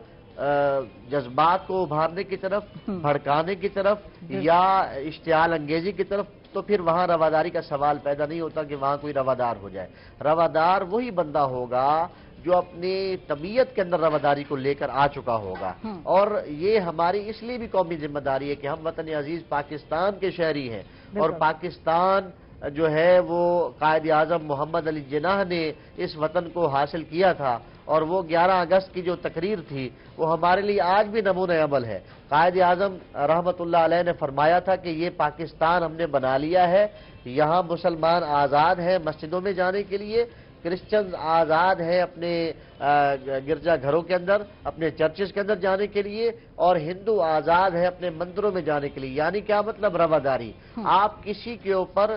[SPEAKER 8] جذبات کو ابھارنے کی طرف, بھڑکانے کی طرف یا اشتعال انگیزی کی طرف, تو پھر وہاں رواداری کا سوال پیدا نہیں ہوتا کہ وہاں کوئی روادار ہو جائے. روادار وہی بندہ ہوگا جو اپنی طبیعت کے اندر رواداری کو لے کر آ چکا ہوگا. اور یہ ہماری اس لیے بھی قومی ذمہ داری ہے کہ ہم وطن عزیز پاکستان کے شہری ہیں, اور پاکستان جو ہے وہ قائد اعظم محمد علی جناح نے اس وطن کو حاصل کیا تھا, اور وہ 11 اگست کی جو تقریر تھی وہ ہمارے لیے آج بھی نمونہ عمل ہے. قائد اعظم رحمت اللہ علیہ نے فرمایا تھا کہ یہ پاکستان ہم نے بنا لیا ہے, یہاں مسلمان آزاد ہیں مسجدوں میں جانے کے لیے, کرسچنز آزاد ہیں اپنے گرجا گھروں کے اندر, اپنے چرچز کے اندر جانے کے لیے, اور ہندو آزاد ہیں اپنے مندروں میں جانے کے لیے. یعنی کیا مطلب؟ رواداری. آپ کسی کے اوپر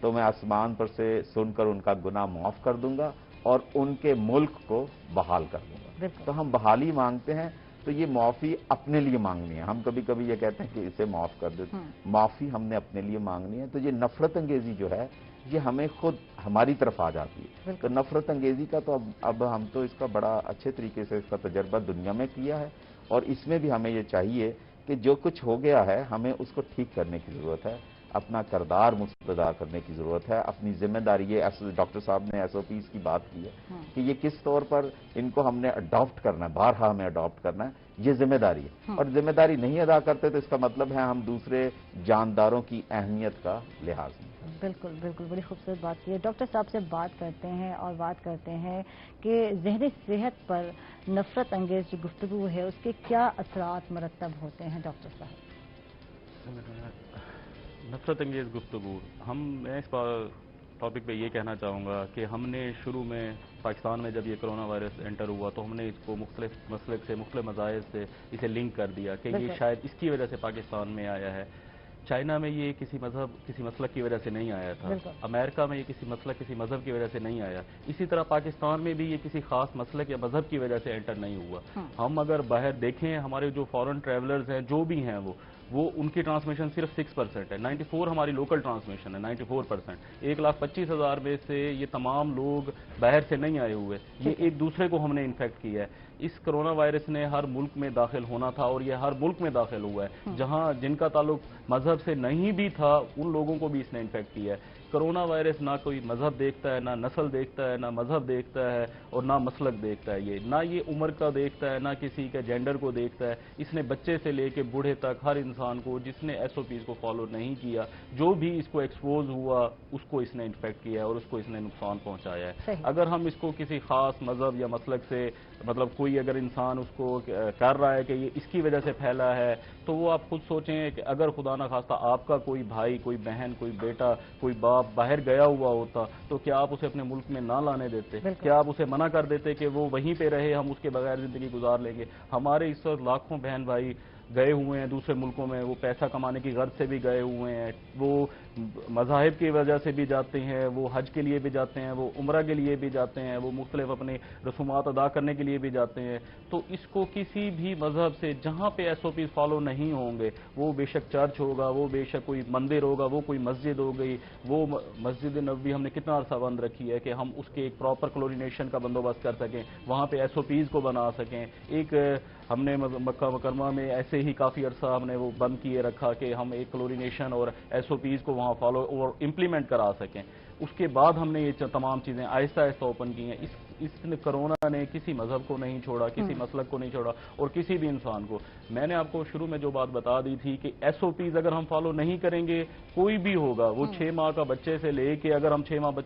[SPEAKER 9] تو میں آسمان پر سے سن کر ان کا گناہ معاف کر دوں گا اور ان کے ملک کو بحال کر دوں گا۔ تو ہم بحالی مانگتے ہیں، تو یہ معافی اپنے لیے مانگنی ہے۔ ہم کبھی کبھی یہ کہتے ہیں کہ اسے معاف کر دیتے، معافی ہم نے اپنے لیے مانگنی ہے۔ تو یہ نفرت انگیزی جو ہے یہ ہمیں خود ہماری طرف آ جاتی ہے۔ تو نفرت انگیزی کا تو اب ہم تو اس کا بڑا اچھے طریقے سے اس کا تجربہ دنیا میں کیا ہے، اور اس میں بھی ہمیں یہ چاہیے کہ جو کچھ ہو گیا ہے ہمیں اس کو ٹھیک کرنے کی ضرورت ہے، اپنا کردار مثبت ادا کرنے کی ضرورت ہے، اپنی ذمہ داری۔ یہ ڈاکٹر صاحب نے SOPs کی بات کی ہے کہ یہ کس طور پر ان کو ہم نے اڈاپٹ کرنا ہے، بارہا ہمیں اڈاپٹ کرنا ہے، یہ ذمہ داری ہے۔ اور ذمہ داری نہیں ادا کرتے تو اس کا مطلب ہے ہم دوسرے جانداروں کی اہمیت کا لحاظ نہیں۔
[SPEAKER 1] بالکل بالکل، بڑی خوبصورت بات کی ہے۔ ڈاکٹر صاحب سے بات کرتے ہیں اور بات کرتے ہیں کہ ذہنی صحت پر نفرت انگیز جو گفتگو ہے اس کے کیا اثرات مرتب ہوتے ہیں ڈاکٹر صاحب؟
[SPEAKER 7] نفرت انگیز گفتگو، میں اس ٹاپک پہ یہ کہنا چاہوں گا کہ ہم نے شروع میں پاکستان میں جب یہ کرونا وائرس انٹر ہوا تو ہم نے اس کو مختلف مسلک سے، مختلف مذاہب سے اسے لنک کر دیا کہ یہ شاید اس کی وجہ سے پاکستان میں آیا ہے۔ چائنا میں یہ کسی مذہب، کسی مسلک کی وجہ سے نہیں آیا تھا، امریکہ میں یہ کسی مسلک، کسی مذہب کی وجہ سے نہیں آیا، اسی طرح پاکستان میں بھی یہ کسی خاص مسلک یا مذہب کی وجہ سے انٹر نہیں ہوا۔ ہم اگر باہر دیکھیں، ہمارے جو فورن ٹریولرز ہیں جو بھی ہیں وہ ان کی ٹرانسمیشن صرف 6% ہے، 94 ہماری لوکل ٹرانسمیشن ہے، 94%۔ 1,25,000 میں سے یہ تمام لوگ باہر سے نہیں آئے ہوئے، یہ ایک دوسرے کو ہم نے انفیکٹ کیا ہے۔ اس کرونا وائرس نے ہر ملک میں داخل ہونا تھا اور یہ ہر ملک میں داخل ہوا ہے، جہاں جن کا تعلق مذہب سے نہیں بھی تھا ان لوگوں کو بھی اس نے انفیکٹ کیا ہے۔ کرونا وائرس نہ کوئی مذہب دیکھتا ہے، نہ نسل دیکھتا ہے، نہ مذہب دیکھتا ہے اور نہ مسلک دیکھتا ہے، نہ یہ عمر کا دیکھتا ہے، نہ کسی کے جینڈر کو دیکھتا ہے۔ اس نے بچے سے لے کے بوڑھے تک ہر انسان کو جس نے SOPs کو فالو نہیں کیا، جو بھی اس کو ایکسپوز ہوا اس کو اس نے انفیکٹ کیا ہے اور اس کو اس نے نقصان پہنچایا ہے۔ اگر ہم اس کو کسی خاص مذہب یا مسلک سے، مطلب کوئی اگر انسان اس کو کر رہا ہے کہ یہ اس کی وجہ سے پھیلا ہے، تو وہ آپ خود سوچیں کہ اگر خدا نہ خواستہ آپ کا کوئی بھائی، کوئی بہن، کوئی بیٹا، کوئی باپ باہر گیا ہوا ہوتا تو کیا آپ اسے اپنے ملک میں نہ لانے دیتے؟ کیا آپ اسے منع کر دیتے کہ وہ وہیں پہ رہے، ہم اس کے بغیر زندگی گزار لیں گے؟ ہمارے اس وقت لاکھوں بہن بھائی گئے ہوئے ہیں دوسرے ملکوں میں، وہ پیسہ کمانے کی غرض سے بھی گئے ہوئے ہیں، وہ مذاہب کی وجہ سے بھی جاتے ہیں، وہ حج کے لیے بھی جاتے ہیں، وہ عمرہ کے لیے بھی جاتے ہیں، وہ مختلف اپنے رسومات ادا کرنے کے لیے بھی جاتے ہیں۔ تو اس کو کسی بھی مذہب سے جہاں پہ SOPs فالو نہیں ہوں گے، وہ بے شک چرچ ہوگا، وہ بے شک کوئی مندر ہوگا، وہ کوئی مسجد ہو گئی، وہ مسجد نبوی ہم نے کتنا عرصہ بند رکھی ہے کہ ہم اس کے ایک پراپر کلورینیشن کا بندوبست کر سکیں، وہاں پہ SOPs کو بنا سکیں۔ ایک ہم نے مکہ مکرمہ میں ایسے ہی کافی عرصہ ہم نے وہ بند کیے رکھا کہ ہم ایک کلورینیشن اور SOPs کو وہاں فالو اور امپلیمنٹ کرا سکیں۔ اس کے بعد ہم نے یہ تمام چیزیں آہستہ آہستہ اوپن کی ہیں۔ اس نے کرونا نے کسی مذہب کو نہیں چھوڑا، کسی مسلک کو نہیں چھوڑا اور کسی بھی انسان کو۔ میں نے آپ کو شروع میں جو بات بتا دی تھی کہ SOPs اگر ہم فالو نہیں کریں گے، کوئی بھی ہوگا، وہ 6 ماہ کا بچے سے لے کے اگر ہم 6 ماہ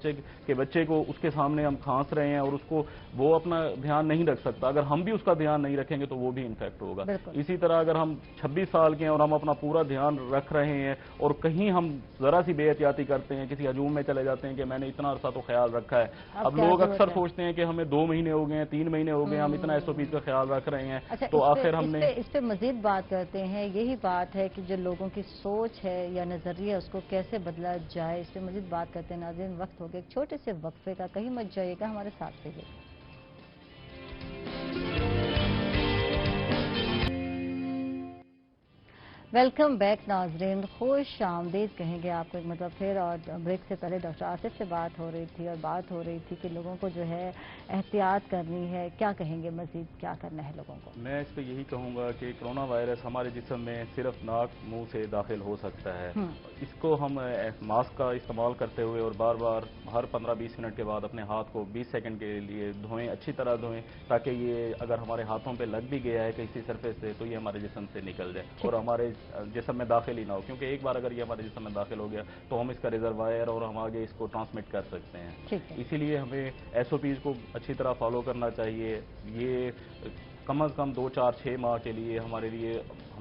[SPEAKER 7] کے بچے کو اس کے سامنے ہم کھانس رہے ہیں اور اس کو وہ اپنا دھیان نہیں رکھ سکتا، اگر ہم بھی اس کا دھیان نہیں رکھیں گے تو وہ بھی انفیکٹ ہوگا۔ اسی طرح اگر ہم 26 سال کے ہیں اور ہم اپنا پورا دھیان رکھ رہے ہیں اور کہیں ہم ذرا سی بے احتیاطی کرتے ہیں، کسی ہجوم میں چلے جاتے ہیں کہ میں نے اتنا عرصہ تو خیال رکھا ہے، اب لوگ اکثر سوچتے ہیں کہ ہمیں 2 مہینے ہو گئے ہیں، 3 مہینے ہو گئے ہیں، ہم اتنا SOPs کا خیال رکھ رہے ہیں، تو آخر ہم نے
[SPEAKER 1] اس پہ مزید بات کرتے ہیں۔ یہی بات ہے کہ جو لوگوں کی سوچ ہے یا نظریہ اس کو کیسے بدلا جائے، اس پہ مزید بات کرتے ہیں۔ ناظرین، وقت ہو گیا ایک چھوٹے سے وقفے کا، کہیں مت جائیے گا، ہمارے ساتھ رہیے گا۔ ویلکم بیک ناظرین، خوش آمدید کہیں گے آپ کو ایک مرتبہ پھر۔ اور بریک سے پہلے ڈاکٹر آصف سے بات ہو رہی تھی اور بات ہو رہی تھی کہ لوگوں کو جو ہے احتیاط کرنی ہے، کیا کہیں گے مزید کیا کرنا ہے لوگوں کو؟
[SPEAKER 7] میں اس پہ یہی کہوں گا کہ کرونا وائرس ہمارے جسم میں صرف ناک منہ سے داخل ہو سکتا ہے، اس کو ہم ماسک کا استعمال کرتے ہوئے اور بار بار ہر 15-20 منٹ کے بعد اپنے ہاتھ کو 20 سیکنڈ کے لیے دھوئیں، اچھی طرح دھوئیں، تاکہ یہ اگر ہمارے ہاتھوں پہ لگ بھی گیا ہے کسی سرفیس سے تو یہ ہمارے جسم سے نکل جائے اور ہمارے جسم میں داخل ہی نہ ہو، کیونکہ ایک بار اگر یہ ہمارے جسم میں داخل ہو گیا تو ہم اس کا ریزروائر اور ہم آگے اس کو ٹرانسمٹ کر سکتے ہیں۔ اسی لیے ہمیں SOPs کو اچھی طرح فالو کرنا چاہیے۔ یہ کم از کم 2-4-6 ماہ کے لیے ہمارے لیے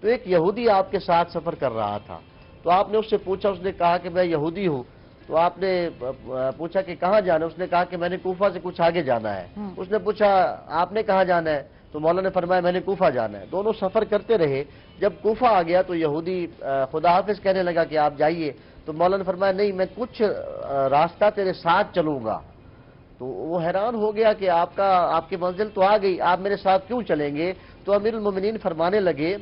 [SPEAKER 8] تو ایک یہودی آپ کے ساتھ سفر کر رہا تھا، تو آپ نے اس سے پوچھا، اس نے کہا کہ میں یہودی ہوں، تو آپ نے پوچھا کہ کہاں جانا ہے؟ اس نے کہا کہ میں نے کوفہ سے کچھ آگے جانا ہے۔ اس نے پوچھا آپ نے کہاں جانا ہے؟ تو مولا نے فرمایا میں نے کوفہ جانا ہے۔ دونوں سفر کرتے رہے، جب کوفہ آ گیا تو یہودی خدا حافظ کہنے لگا کہ آپ جائیے، تو مولا نے فرمایا نہیں، میں کچھ راستہ تیرے ساتھ چلوں گا۔ تو وہ حیران ہو گیا کہ آپ کی منزل تو آ گئی، آپ میرے ساتھ کیوں چلیں گے؟ تو امیر المومنین فرمانے لگے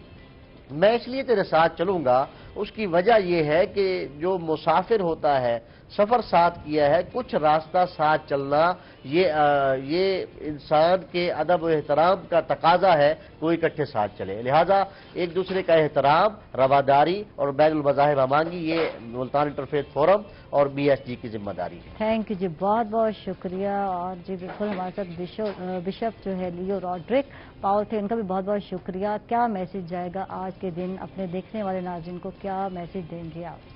[SPEAKER 8] میں اس لیے تیرے ساتھ چلوں گا، اس کی وجہ یہ ہے کہ جو مسافر ہوتا ہے، سفر ساتھ کیا ہے، کچھ راستہ ساتھ چلنا یہ انسان کے ادب و احترام کا تقاضا ہے، کوئی اکٹھے ساتھ چلے، لہذا ایک دوسرے کا احترام، رواداری اور بین المذاہب ہمانگی یہ ملتان انٹرفیتھ فورم اور BSG کی ذمہ داری ہے۔
[SPEAKER 1] تھینک یو جی، بہت بہت شکریہ۔ اور جی بالکل ہمارے ساتھ بشپ جو ہے لیو راڈرک پاول تھے، ان کا بھی بہت بہت شکریہ۔ کیا میسج جائے گا آج کے دن اپنے دیکھنے والے ناظرین کو، کیا میسج دیں گے آپ؟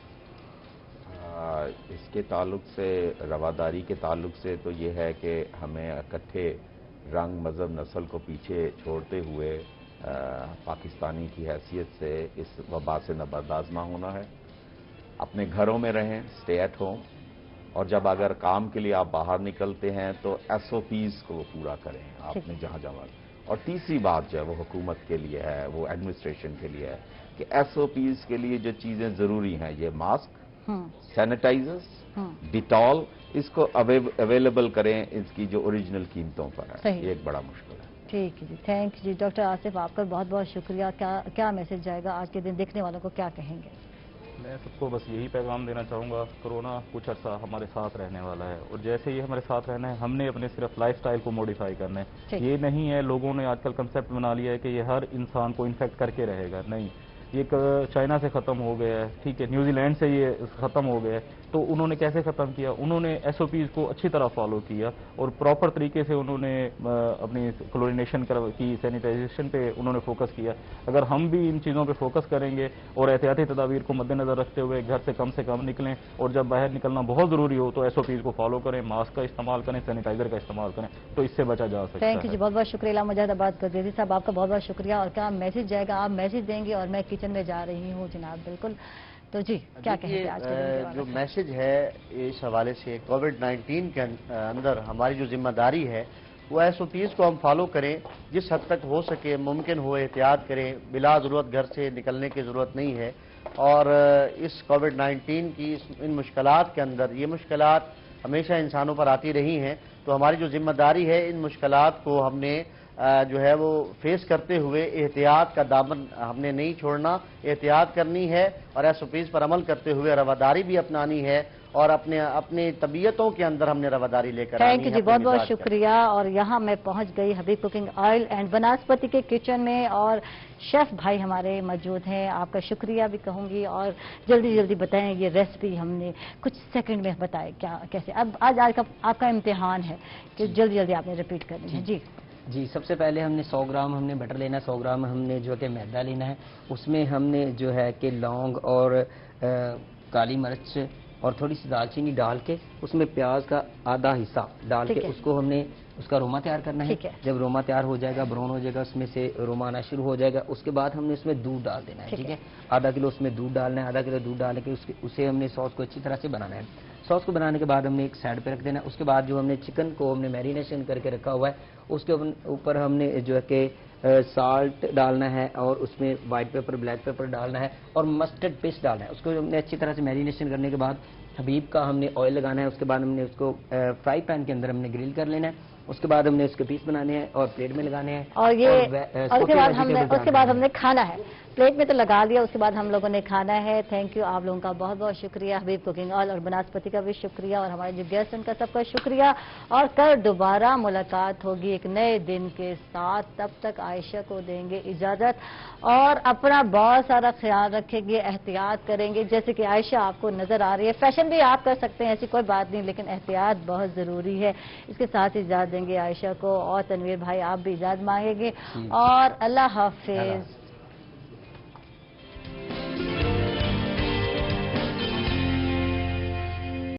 [SPEAKER 9] اس کے تعلق سے، رواداری کے تعلق سے تو یہ ہے کہ ہمیں اکٹھے رنگ، مذہب، نسل کو پیچھے چھوڑتے ہوئے پاکستانی کی حیثیت سے اس وبا سے نبردآز نہ ہونا ہے۔ اپنے گھروں میں رہیں، اسٹے ایٹ ہوم، اور جب اگر کام کے لیے آپ باہر نکلتے ہیں تو SOPs کو پورا کریں آپ نے جہاں جہاں۔ اور تیسری بات جو ہے وہ حکومت کے لیے ہے، وہ ایڈمنسٹریشن کے لیے ہے کہ SOPs کے لیے جو چیزیں ضروری ہیں، یہ ماسک، سینیٹائزرز، ڈیٹول، اس کو اویلیبل کریں اس کی جو اوریجنل قیمتوں پر ہے، یہ ایک بڑا مشکل ہے۔
[SPEAKER 1] ٹھیک ہے جی، تھینک جی۔ ڈاکٹر آصف آپ کا بہت بہت شکریہ۔ کیا میسج جائے گا آج کے دن دیکھنے والوں کو، کیا کہیں گے؟
[SPEAKER 7] میں سب کو بس یہی پیغام دینا چاہوں گا، کورونا کچھ عرصہ ہمارے ساتھ رہنے والا ہے، اور جیسے یہ ہمارے ساتھ رہنا ہے، ہم نے اپنے صرف لائف سٹائل کو موڈیفائی کرنا ہے۔ یہ نہیں ہے لوگوں نے آج کل کنسیپٹ بنا لیا ہے کہ یہ ہر انسان کو انفیکٹ کر کے رہے گا، نہیں، یہ چائنا سے ختم ہو گیا ہے، ٹھیک ہے، نیوزی لینڈ سے یہ ختم ہو گیا ہے۔ تو انہوں نے کیسے ختم کیا؟ انہوں نے SOPs کو اچھی طرح فالو کیا اور پراپر طریقے سے انہوں نے اپنی کلورینیشن کی، سینیٹائزیشن پہ انہوں نے فوکس کیا۔ اگر ہم بھی ان چیزوں پہ فوکس کریں گے اور احتیاطی تدابیر کو مد نظر رکھتے ہوئے گھر سے کم نکلیں، اور جب باہر نکلنا بہت ضروری ہو تو SOPs کو فالو کریں، ماسک کا استعمال کریں، سینیٹائزر کا استعمال کریں، تو اس سے بچا جا سکتا ہے۔
[SPEAKER 1] تھینک یو جی، بہت بہت شکریہ۔ علامہ مجاہد آباد قدریزی صاحب آپ کا بہت بہت شکریہ۔ اور کیا میسج جائے گا؟ آپ میسج دیں گے اور میں کچن میں جا رہی ہوں جناب، بالکل، تو جی کیا کہیں گے آج کے دن؟
[SPEAKER 8] جو میسج ہے اس حوالے سے کووڈ-19 کے اندر ہماری جو ذمہ داری ہے وہ SOPs کو ہم فالو کریں، جس حد تک ہو سکے ممکن ہو احتیاط کریں، بلا ضرورت گھر سے نکلنے کی ضرورت نہیں ہے۔ اور اس کووڈ-19 کی ان مشکلات کے اندر، یہ مشکلات ہمیشہ انسانوں پر آتی رہی ہیں، تو ہماری جو ذمہ داری ہے ان مشکلات کو ہم نے جو ہے وہ فیس کرتے ہوئے احتیاط کا دامن ہم نے نہیں چھوڑنا، احتیاط کرنی ہے اور SOPs پر عمل کرتے ہوئے رواداری بھی اپنانی ہے، اور اپنے طبیعتوں کے اندر ہم نے رواداری لے کر آنی ہے۔
[SPEAKER 1] تھینک یو جی، بہت بہت شکریہ۔ اور یہاں میں پہنچ گئی حبیب کوکنگ آئل اینڈ بناسپتی کے کچن میں، اور شیف بھائی ہمارے موجود ہیں، آپ کا شکریہ بھی کہوں گی، اور جلدی جلدی بتائیں یہ ریسپی ہم نے کچھ سیکنڈ میں بتائے کیا کیسے۔ اب آج کا آپ کا امتحان ہے کہ جلدی جلدی آپ نے ریپیٹ کرنی ہے۔
[SPEAKER 5] جی سب سے پہلے ہم نے 100 گرام ہم نے بٹر لینا ہے، 100 گرام ہم نے جو کہ میدا لینا ہے، اس میں ہم نے جو ہے کہ لونگ اور کالی مرچ اور تھوڑی سی دال چینی ڈال کے اس میں پیاز کا آدھا حصہ ڈال کے اس کو ہم نے اس کا روما تیار کرنا ہے۔ جب روما تیار ہو جائے گا، براؤن ہو جائے گا، اس میں سے روما آنا شروع ہو جائے گا، اس کے بعد ہم نے اس میں دودھ ڈال دینا ہے، ٹھیک ہے، آدھا کلو اس میں دودھ ڈالنا ہے، آدھا کلو دودھ ڈال کے اسے ہم نے سوس کو اچھی طرح سے بنانا ہے۔ سوس کو بنانے کے بعد ہم نے ایک سائڈ پہ رکھ دینا ہے۔ اس کے بعد جو ہم نے چکن کو ہم نے میرینیشن کر کے رکھا ہوا ہے، اس کے اوپر ہم نے جو ہے کہ سالٹ ڈالنا ہے، اور اس میں وائٹ پیپر، بلیک پیپر ڈالنا ہے، اور مسٹرڈ پیسٹ ڈالنا ہے۔ اس کو ہم نے اچھی طرح سے میرینیشن کرنے کے بعد حبیب کا ہم نے آئل لگانا ہے، اس کے بعد ہم نے اس کو فرائی پین کے اندر ہم نے گرل کر لینا ہے، اس کے بعد ہم نے اس کے پیس بنانے ہیں اور پلیٹ میں لگانے ہیں،
[SPEAKER 1] اور اس کے بعد ہم نے کھانا ہے، پلیٹ میں تو لگا لیا، اس کے بعد ہم لوگوں نے کھانا ہے۔ تھینک یو آپ لوگوں کا بہت بہت شکریہ، حبیب کوکنگ آئل اور بناسپتی کا بھی شکریہ، اور ہمارے جو گیسٹ ان کا سب کا شکریہ، اور کل دوبارہ ملاقات ہوگی ایک نئے دن کے ساتھ۔ تب تک عائشہ کو دیں گے اجازت، اور اپنا بہت سارا خیال رکھیں گے، احتیاط کریں گے، جیسے کہ عائشہ آپ کو نظر آ رہی ہے، فیشن بھی آپ کر سکتے ہیں، ایسی کوئی بات نہیں، لیکن احتیاط بہت ضروری ہے۔ اس کے ساتھ اجازت دیں گے عائشہ کو، اور تنویر بھائی آپ بھی اجازت مانگیں گے، اور اللہ حافظ۔